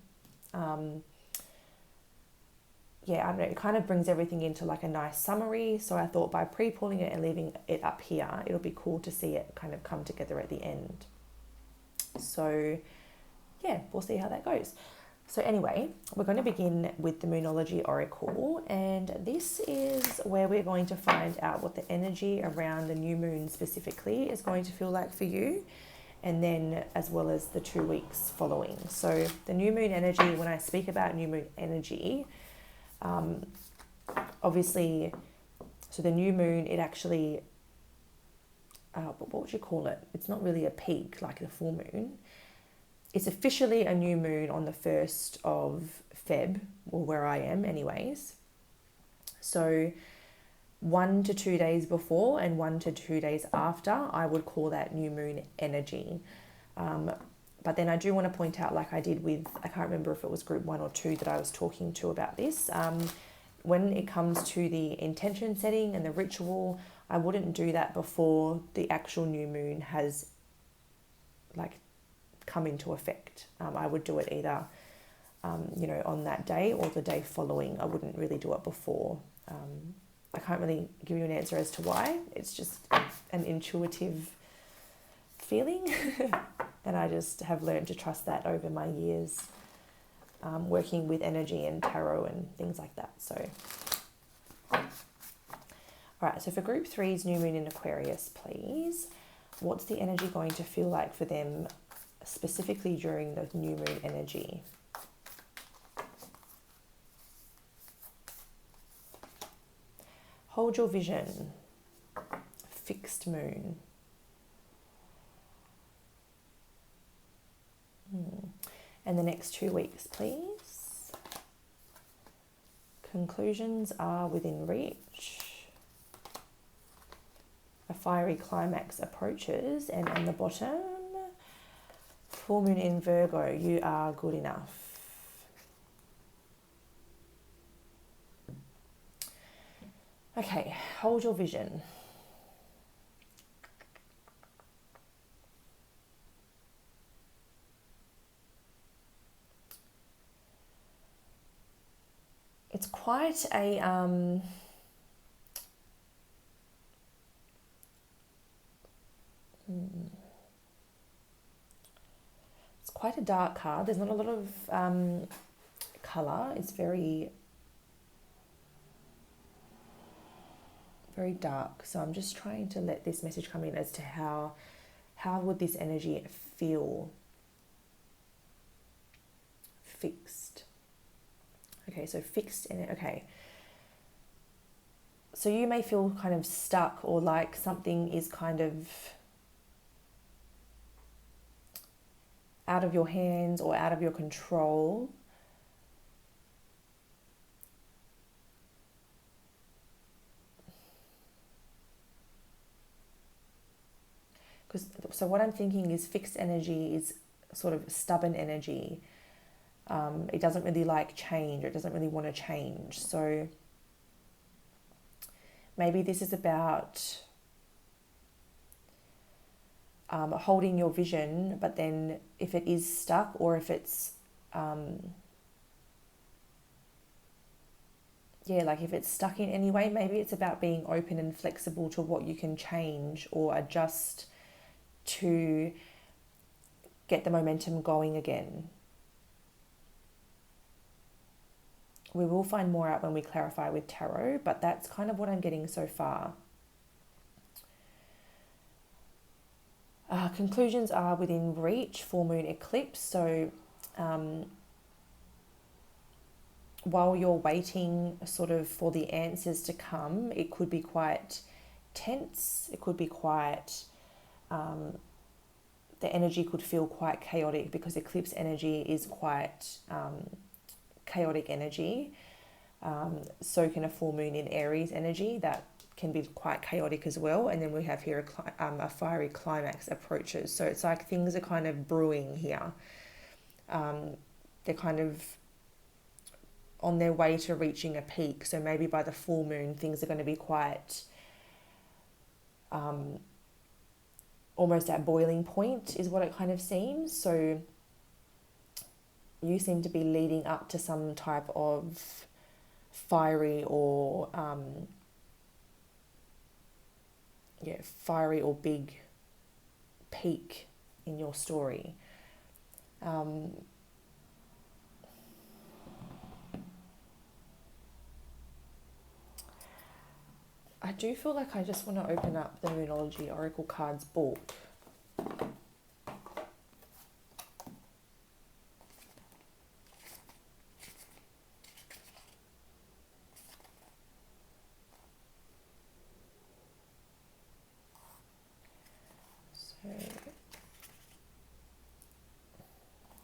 Speaker 1: Yeah, I don't know, it kind of brings everything into like a nice summary. So I thought by pre-pulling it and leaving it up here, it'll be cool to see it kind of come together at the end. So yeah, we'll see how that goes. So anyway, we're going to begin with the Moonology Oracle, and this is where we're going to find out what the energy around the new moon specifically is going to feel like for you, and then as well as the 2 weeks following. So the new moon energy, when I speak about new moon energy, obviously, so the new moon, it actually, what would you call it? It's not really a peak like the full moon. It's officially a new moon on the 1st of Feb, or where I am anyways. So 1 to 2 days before and 1 to 2 days after, I would call that new moon energy. But then I do want to point out, like I did with, I can't remember if it was group 1 or 2 that I was talking to about this. When it comes to the intention setting and the ritual, I wouldn't do that before the actual new moon has like come into effect. I would do it either, you know, on that day or the day following. I wouldn't really do it before. I can't really give you an answer as to why. It's just an intuitive feeling. And I just have learned to trust that over my years working with energy and tarot and things like that. So, all right, so for group 3's new moon in Aquarius, please, what's the energy going to feel like for them specifically during the new moon energy? Hold your vision. Fixed moon. And the next 2 weeks, please. Conclusions are within reach. A fiery climax approaches, and on the bottom, full moon in Virgo, you are good enough. Okay, hold your vision. It's quite a it's quite a dark card. There's not a lot of color. It's very dark. So I'm just trying to let this message come in as to how would this energy feel fixed. Okay, so fixed in it. Okay. So you may feel kind of stuck, or like something is kind of out of your hands or out of your control. So what I'm thinking is fixed energy is sort of stubborn energy. It doesn't really like change, or it doesn't really want to change. So maybe this is about holding your vision, but then if it is stuck, or if it's like if it's stuck in any way, maybe it's about being open and flexible to what you can change or adjust to get the momentum going again. We will find more out when we clarify with tarot, but that's kind of what I'm getting so far. Conclusions are within reach, full moon eclipse. So while you're waiting sort of for the answers to come, it could be quite tense. It could be quite, the energy could feel quite chaotic, because eclipse energy is quite chaotic energy. So can a full moon in Aries energy, that can be quite chaotic as well. And then we have here a fiery climax approaches. So it's like things are kind of brewing here. They're kind of on their way to reaching a peak. So maybe by the full moon, things are going to be quite almost at boiling point is what it kind of seems. So you seem to be leading up to some type of fiery or fiery or big peak in your story. I do feel like I just want to open up the Monology Oracle cards book. So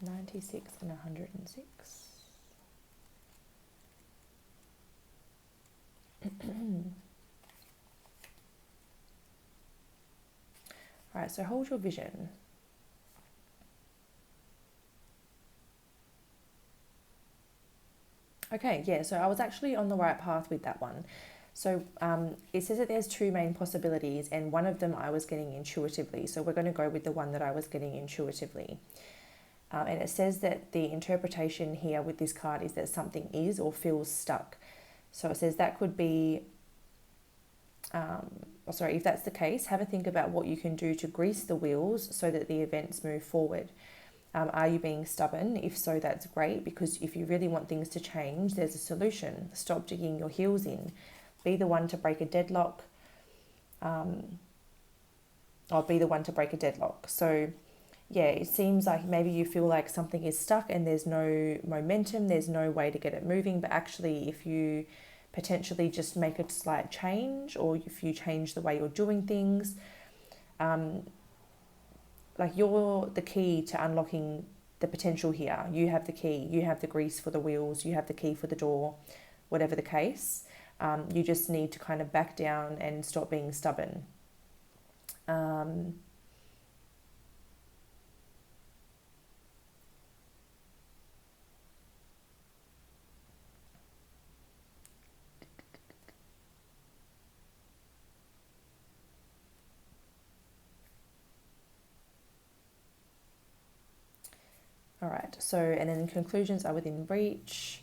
Speaker 1: 96 and 106. All right, so hold your vision. Okay, yeah, so I was actually on the right path with that one. So it says that there's two main possibilities, and one of them I was getting intuitively. So we're going to go with the one that I was getting intuitively. And it says that the interpretation here with this card is that something is or feels stuck. So it says that could be, if that's the case, have a think about what you can do to grease the wheels so that the events move forward. Are you being stubborn? If so, that's great, because if you really want things to change, there's a solution. Stop digging your heels in. Be the one to break a deadlock. Or be the one to break a deadlock. So yeah, it seems like maybe you feel like something is stuck and there's no momentum, there's no way to get it moving. But actually, if you potentially just make a slight change, or if you change the way you're doing things, like you're the key to unlocking the potential here. You have the key, you have the grease for the wheels, you have the key for the door, whatever the case. You just need to kind of back down and stop being stubborn. All right, so, and then conclusions are within reach.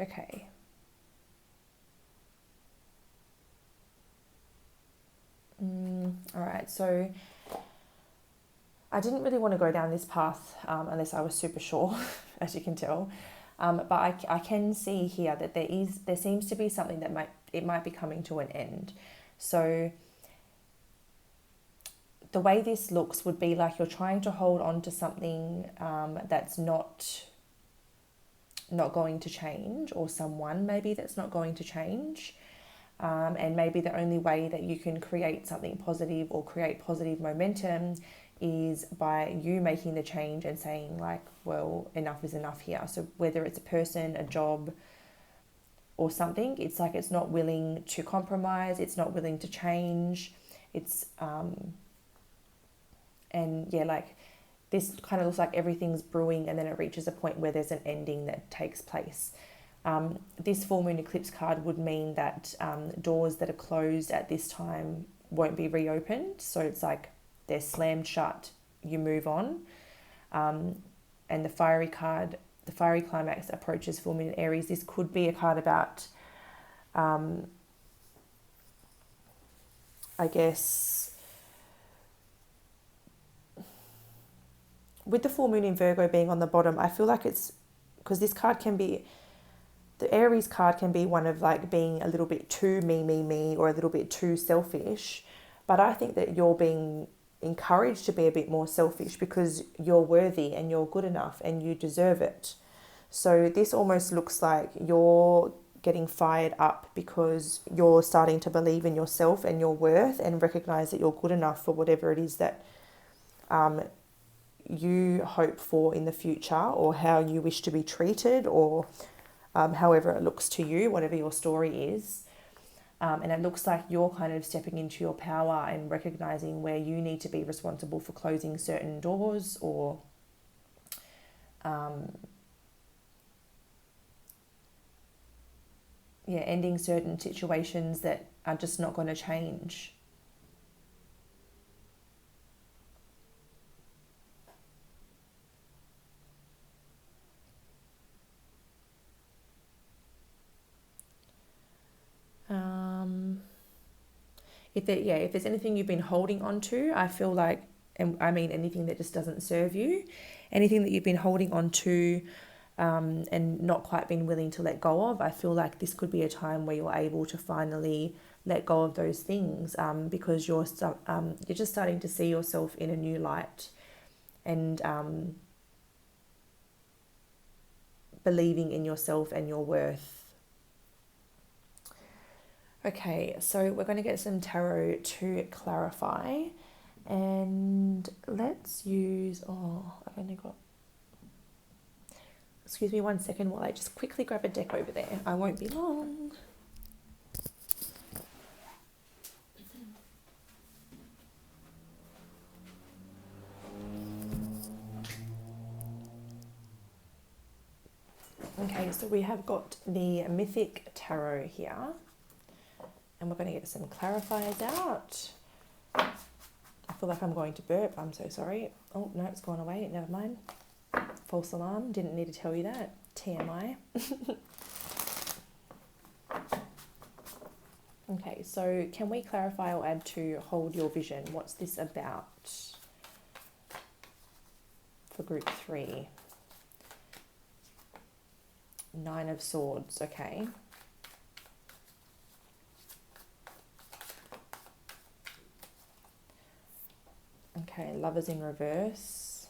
Speaker 1: Okay. All right, so I didn't really want to go down this path unless I was super sure, as you can tell. But I can see here that there seems to be something that might be coming to an end. So the way this looks would be like you're trying to hold on to something that's not going to change, or someone maybe that's not going to change. And maybe the only way that you can create something positive or create positive momentum is by you making the change and saying like, well, enough is enough here. So whether it's a person, a job, or something, it's like it's not willing to compromise, it's not willing to change. It's and yeah, like this kind of looks like everything's brewing, and then it reaches a point where there's an ending that takes place. This full moon eclipse card would mean that doors that are closed at this time won't be reopened. So it's like they're slammed shut, you move on. And the fiery climax approaches full moon in Aries. This could be a card about, I guess, with the full moon in Virgo being on the bottom, I feel like it's, because this card can be, the Aries card can be one of like being a little bit too me, or a little bit too selfish. But I think that you're being encouraged to be a bit more selfish because you're worthy and you're good enough and you deserve it. So this almost looks like you're getting fired up because you're starting to believe in yourself and your worth and recognize that you're good enough for whatever it is that you hope for in the future, or how you wish to be treated, or however it looks to you, whatever your story is. And it looks like you're kind of stepping into your power and recognizing where you need to be responsible for closing certain doors, or ending certain situations that are just not going to change. If there's anything you've been holding on to, I feel like, and I mean anything that just doesn't serve you, anything that you've been holding on to and not quite been willing to let go of, I feel like this could be a time where you're able to finally let go of those things, because you're just starting to see yourself in a new light, and believing in yourself and your worth. Okay, so we're going to get some tarot to clarify, and let's use, I've only got, excuse me 1 second while I just quickly grab a deck over there. I won't be long. Okay, so we have got the Mythic Tarot here. And we're going to get some clarifiers out. I feel like I'm going to burp. I'm so sorry. Oh, no, it's gone away. Never mind. False alarm. Didn't need to tell you that. TMI. Okay, so can we clarify or add to hold your vision? What's this about for group 3? 9 of Swords. Okay. Okay, Lovers in reverse.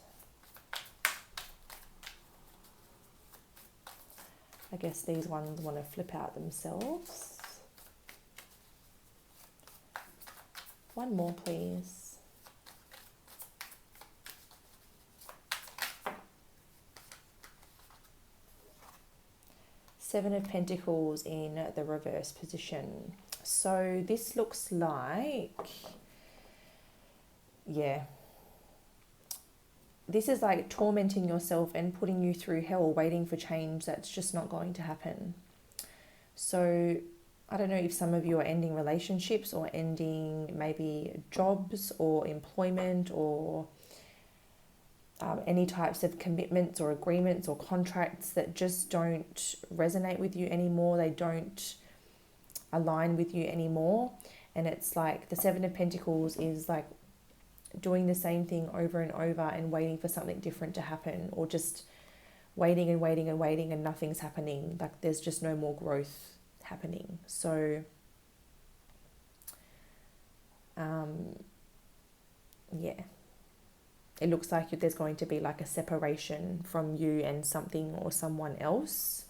Speaker 1: I guess these ones want to flip out themselves. One more, please. Seven of Pentacles in the reverse position. So this looks like, this is like tormenting yourself and putting you through hell, waiting for change that's just not going to happen. So I don't know if some of you are ending relationships, or ending maybe jobs or employment, or any types of commitments or agreements or contracts that just don't resonate with you anymore. They don't align with you anymore. And it's like the Seven of Pentacles is like doing the same thing over and over and waiting for something different to happen, or just waiting and waiting and waiting and nothing's happening. Like there's just no more growth happening. So yeah, it looks like there's going to be like a separation from you and something or someone else.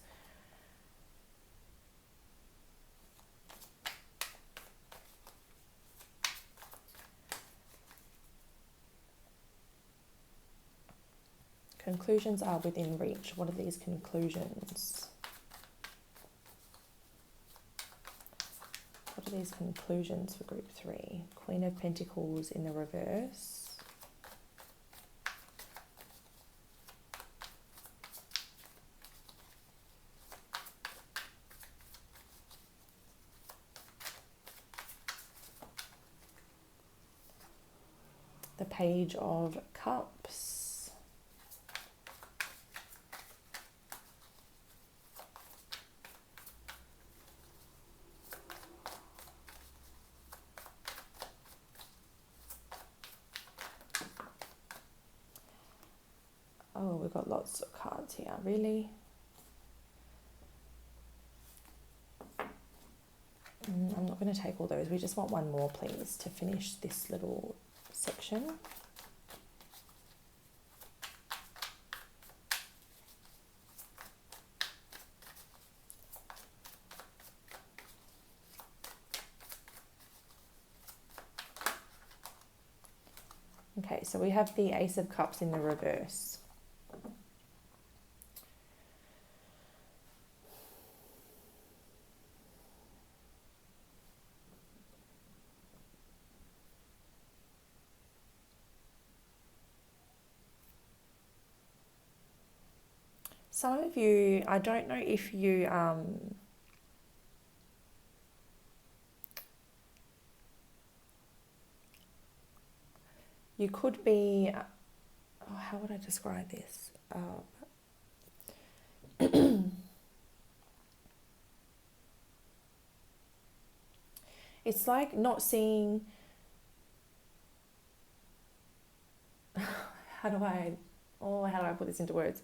Speaker 1: Conclusions are within reach. What are these conclusions? What are these conclusions for group 3? Queen of Pentacles in the reverse. The Page of Cups. Oh, we've got lots of cards here, really? I'm not going to take all those. We just want one more, please, to finish this little section. Okay, so we have the Ace of Cups in the reverse. Some of you, I don't know if you you could be, oh, how would I describe this? It's like not seeing, how do I put this into words?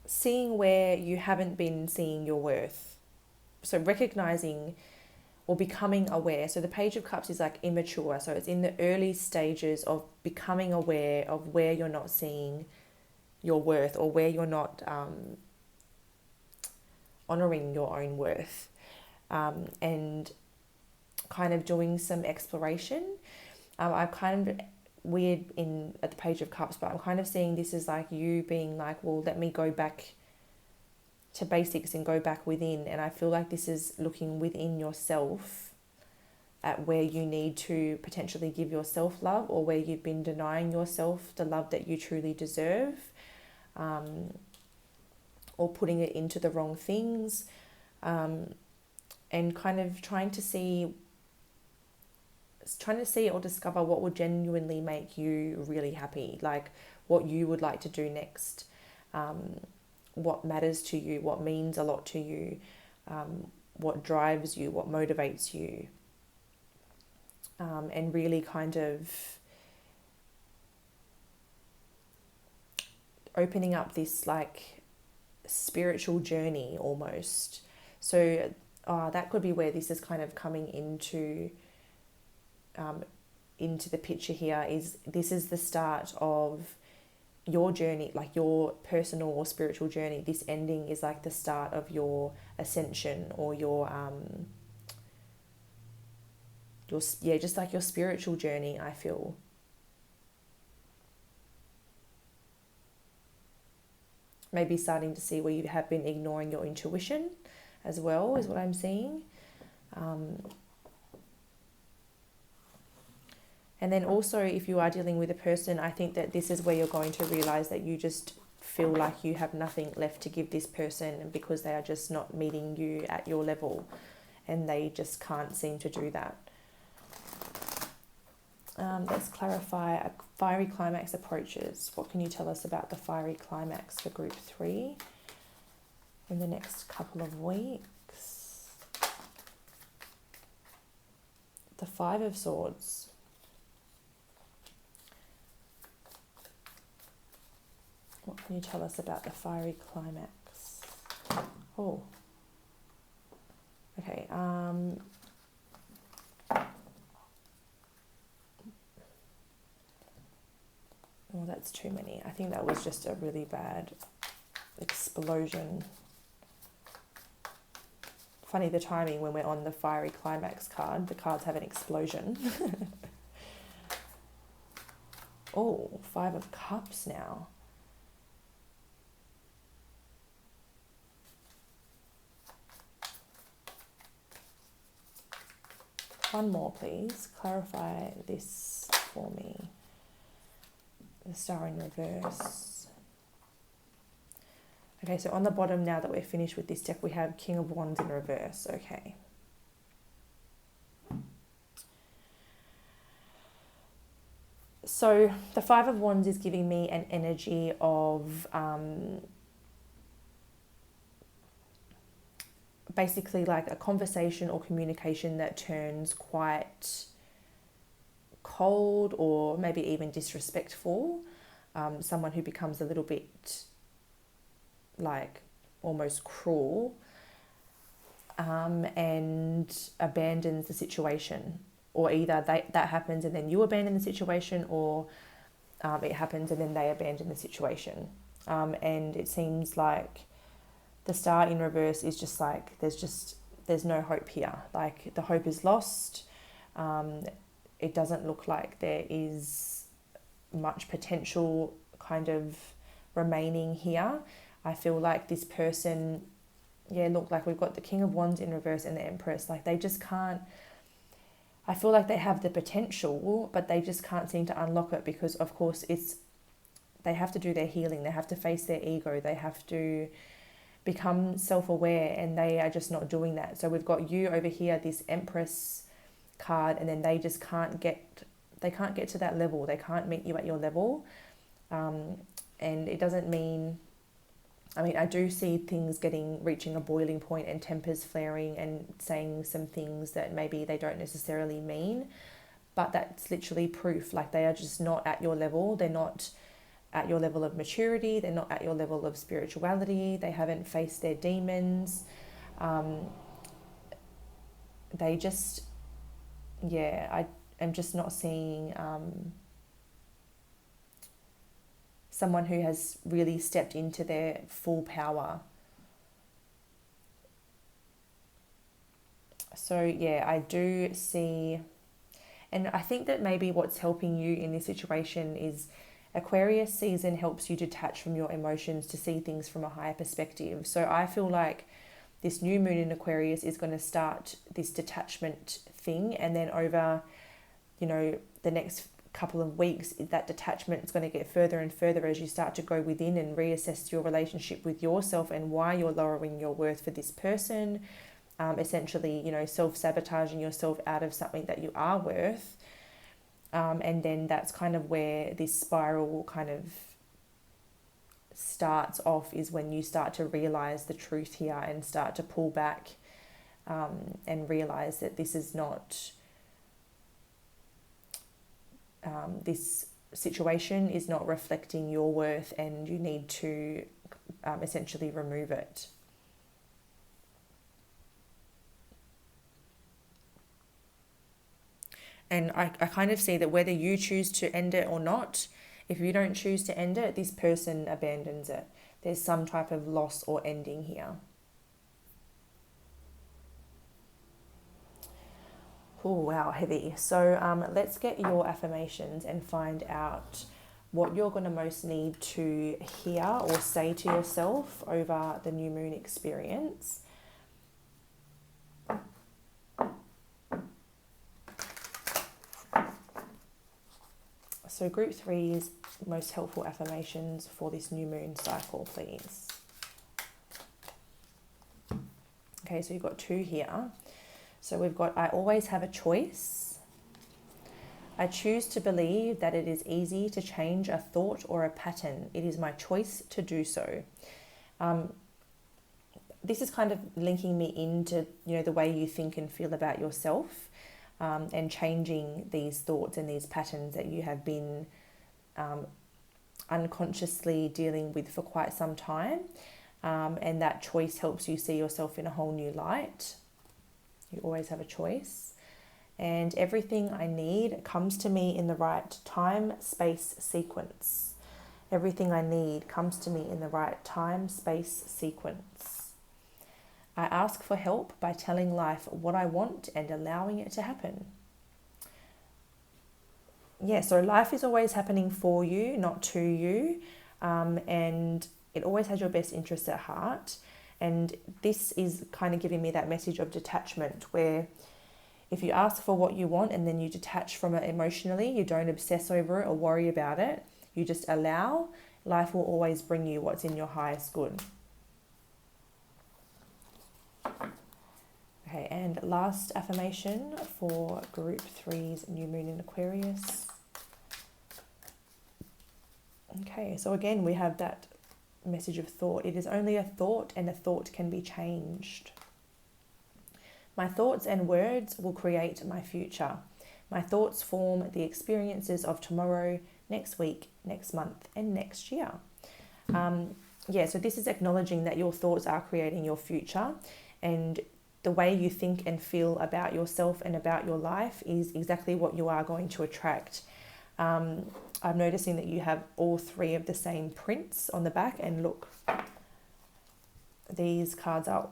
Speaker 1: Seeing where you haven't been seeing your worth. So recognizing or becoming aware. So the Page of Cups is like immature. So it's in the early stages of becoming aware of where you're not seeing your worth, or where you're not honoring your own worth, and kind of doing some exploration. I'm kind of weird at the Page of Cups, but I'm kind of seeing this as like you being like, well, let me go back to basics and go back within. And I feel like this is looking within yourself at where you need to potentially give yourself love, or where you've been denying yourself the love that you truly deserve, or putting it into the wrong things, and kind of trying to see or discover what would genuinely make you really happy, like what you would like to do next, what matters to you, what means a lot to you, what drives you, what motivates you, and really kind of opening up this like spiritual journey almost. So that could be where this is kind of coming into the picture here. Is this is the start of your journey, like your personal or spiritual journey. This ending is like the start of your ascension, or your just like your spiritual journey, I feel. Maybe starting to see where you have been ignoring your intuition as well, is what I'm seeing. And then also, if you are dealing with a person, I think that this is where you're going to realize that you just feel like you have nothing left to give this person, because they are just not meeting you at your level, and they just can't seem to do that. Let's clarify. A fiery climax approaches. What can you tell us about the fiery climax for group 3 in the next couple of weeks? The Five of Swords. What can you tell us about the fiery climax? Oh. Okay. Oh, that's too many. I think that was just a really bad explosion. Funny the timing when we're on the fiery climax card. The cards have an explosion. Oh, Five of Cups now. One more, please. Clarify this for me. The Star in reverse. Okay, so on the bottom, now that we're finished with this deck, we have King of Wands in reverse. Okay. So the Five of Wands is giving me an energy of basically like a conversation or communication that turns quite cold or maybe even disrespectful. Someone who becomes a little bit like almost cruel and abandons the situation. Or either that happens and then you abandon the situation, or it happens and then they abandon the situation. And it seems like the Star in reverse is just like there's no hope here. Like the hope is lost. It doesn't look like there is much potential kind of remaining here. I feel like this person, look, like we've got the King of Wands in reverse and the Empress. Like they just can't, I feel like they have the potential, but they just can't seem to unlock it because, of course, they have to do their healing. They have to face their ego. They have to become self-aware, and they are just not doing that. So we've got you over here, this Empress card, and then they just can't get to that level. They can't meet you at your level. And it doesn't mean, I do see things reaching a boiling point and tempers flaring and saying some things that maybe they don't necessarily mean, but that's literally proof. Like they are just not at your level. They're not at your level of maturity. They're not at your level of spirituality. They haven't faced their demons. They just, I am just not seeing someone who has really stepped into their full power. So I do see, and I think that maybe what's helping you in this situation is Aquarius season helps you detach from your emotions to see things from a higher perspective. So I feel like this new moon in Aquarius is going to start this detachment thing, and then over, the next couple of weeks, that detachment is going to get further and further as you start to go within and reassess your relationship with yourself and why you're lowering your worth for this person. Essentially, self-sabotaging yourself out of something that you are worth. And then that's kind of where this spiral kind of starts off, is when you start to realize the truth here and start to pull back and realize that this is not, this situation is not reflecting your worth, and you need to essentially remove it. And I kind of see that whether you choose to end it or not, if you don't choose to end it, this person abandons it. There's some type of loss or ending here. Oh, wow, heavy. So let's get your affirmations and find out what you're going to most need to hear or say to yourself over the new moon experience. So group 3's most helpful affirmations for this new moon cycle, please. Okay, so you've got 2 here. So we've got, I always have a choice. I choose to believe that it is easy to change a thought or a pattern. It is my choice to do so. This is kind of linking me into, the way you think and feel about yourself. and changing these thoughts and these patterns that you have been unconsciously dealing with for quite some time. And that choice helps you see yourself in a whole new light. You always have a choice. And everything I need comes to me in the right time, space, sequence. Everything I need comes to me in the right time, space, sequence. I ask for help by telling life what I want and allowing it to happen. Yeah, so life is always happening for you, not to you. And it always has your best interests at heart. And this is kind of giving me that message of detachment, where if you ask for what you want and then you detach from it emotionally, you don't obsess over it or worry about it, you just allow, life will always bring you what's in your highest good. Okay, and last affirmation for Group 3's New Moon in Aquarius. Okay, so again, we have that message of thought. It is only a thought, and a thought can be changed. My thoughts and words will create my future. My thoughts form the experiences of tomorrow, next week, next month, and next year. So this is acknowledging that your thoughts are creating your future, and the way you think and feel about yourself and about your life is exactly what you are going to attract. I'm noticing that you have all three of the same prints on the back, and look, these cards are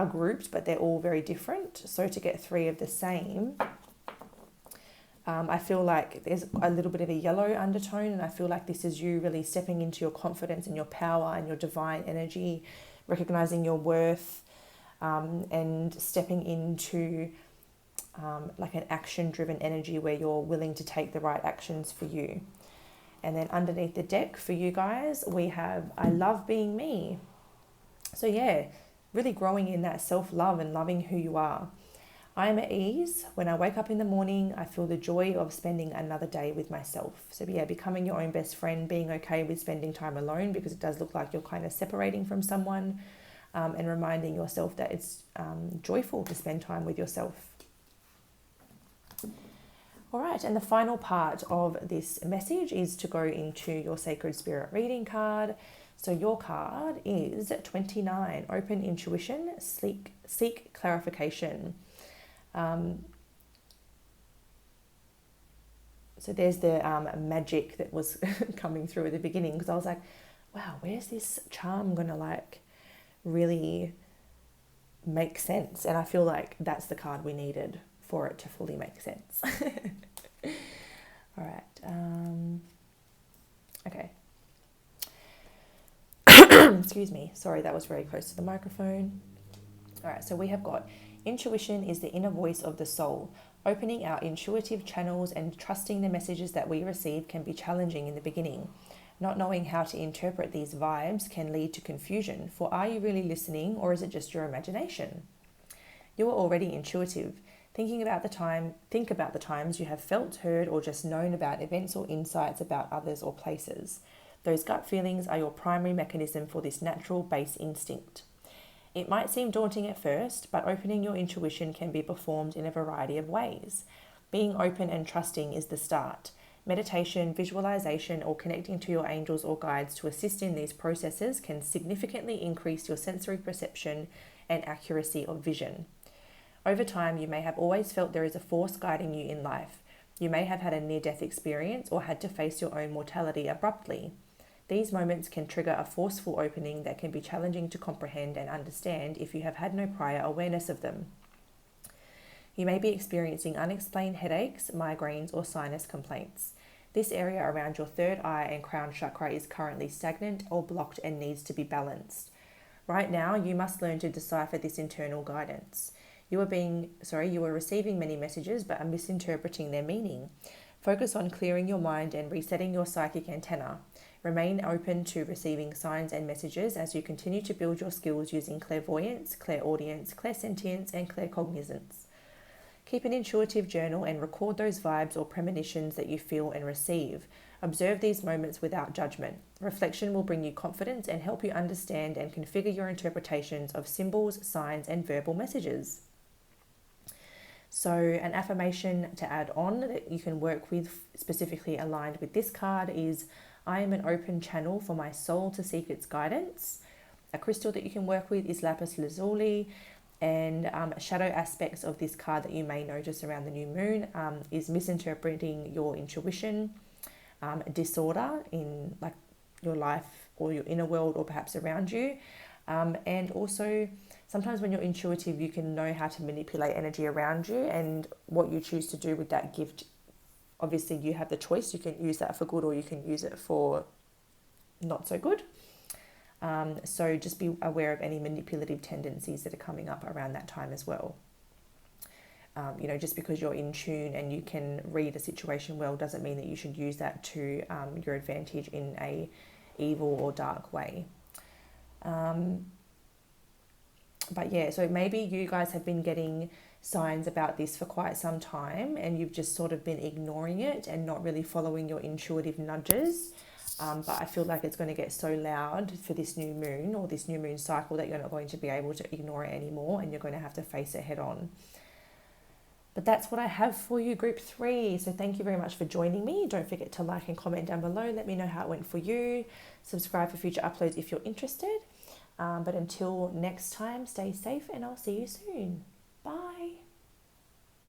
Speaker 1: grouped, but they're all very different. So to get three of the same, I feel like there's a little bit of a yellow undertone, and I feel like this is you really stepping into your confidence and your power and your divine energy, recognizing your worth, and stepping into like an action-driven energy where you're willing to take the right actions for you. And then underneath the deck for you guys, we have I love being me. So yeah, really growing in that self-love and loving who you are. I am at ease. When I wake up in the morning, I feel the joy of spending another day with myself. So yeah, becoming your own best friend, being okay with spending time alone, because it does look like you're kind of separating from someone, and reminding yourself that it's joyful to spend time with yourself. All right, and the final part of this message is to go into your Sacred Spirit reading card. So your card is 29, Open Intuition, Seek Clarification. So there's the magic that was coming through at the beginning, because I was like, wow, where's this charm going to like really make sense? And I feel like that's the card we needed for it to fully make sense. All right. Okay. Excuse me. Sorry, that was very close to the microphone. All right. So we have got intuition is the inner voice of the soul. Opening our intuitive channels and trusting the messages that we receive can be challenging in the beginning. Not knowing how to interpret these vibes can lead to confusion. For are you really listening, or is it just your imagination? You are already intuitive. Think about the times you have felt, heard, or just known about events or insights about others or places. Those gut feelings are your primary mechanism for this natural base instinct. It might seem daunting at first, but opening your intuition can be performed in a variety of ways. Being open and trusting is the start. Meditation, visualization, or connecting to your angels or guides to assist in these processes can significantly increase your sensory perception and accuracy of vision. Over time, you may have always felt there is a force guiding you in life. You may have had a near-death experience or had to face your own mortality abruptly. These moments can trigger a forceful opening that can be challenging to comprehend and understand if you have had no prior awareness of them. You may be experiencing unexplained headaches, migraines, or sinus complaints. This area around your third eye and crown chakra is currently stagnant or blocked and needs to be balanced. Right now, you must learn to decipher this internal guidance. You are receiving many messages but are misinterpreting their meaning. Focus on clearing your mind and resetting your psychic antenna. Remain open to receiving signs and messages as you continue to build your skills using clairvoyance, clairaudience, clairsentience, and claircognizance. Keep an intuitive journal and record those vibes or premonitions that you feel and receive. Observe these moments without judgment. Reflection will bring you confidence and help you understand and configure your interpretations of symbols, signs, and verbal messages. So an affirmation to add on that you can work with, specifically aligned with this card, is I am an open channel for my soul to seek its guidance. A crystal that you can work with is lapis lazuli, and shadow aspects of this card that you may notice around the new moon is misinterpreting your intuition, disorder in like your life or your inner world or perhaps around you, and also sometimes when you're intuitive you can know how to manipulate energy around you, and what you choose to do with that gift, obviously you have the choice. You can use that for good or you can use it for not so good. So just be aware of any manipulative tendencies that are coming up around that time as well. Just because you're in tune and you can read a situation well doesn't mean that you should use that to your advantage in a evil or dark way. But yeah, so maybe you guys have been getting signs about this for quite some time and you've just sort of been ignoring it and not really following your intuitive nudges. But I feel like it's going to get so loud for this new moon or this new moon cycle that you're not going to be able to ignore it anymore, and you're going to have to face it head on. But that's what I have for you, group 3. So thank you very much for joining me. Don't forget to like and comment down below. Let me know how it went for you. Subscribe for future uploads if you're interested. But until next time, stay safe and I'll see you soon. Bye.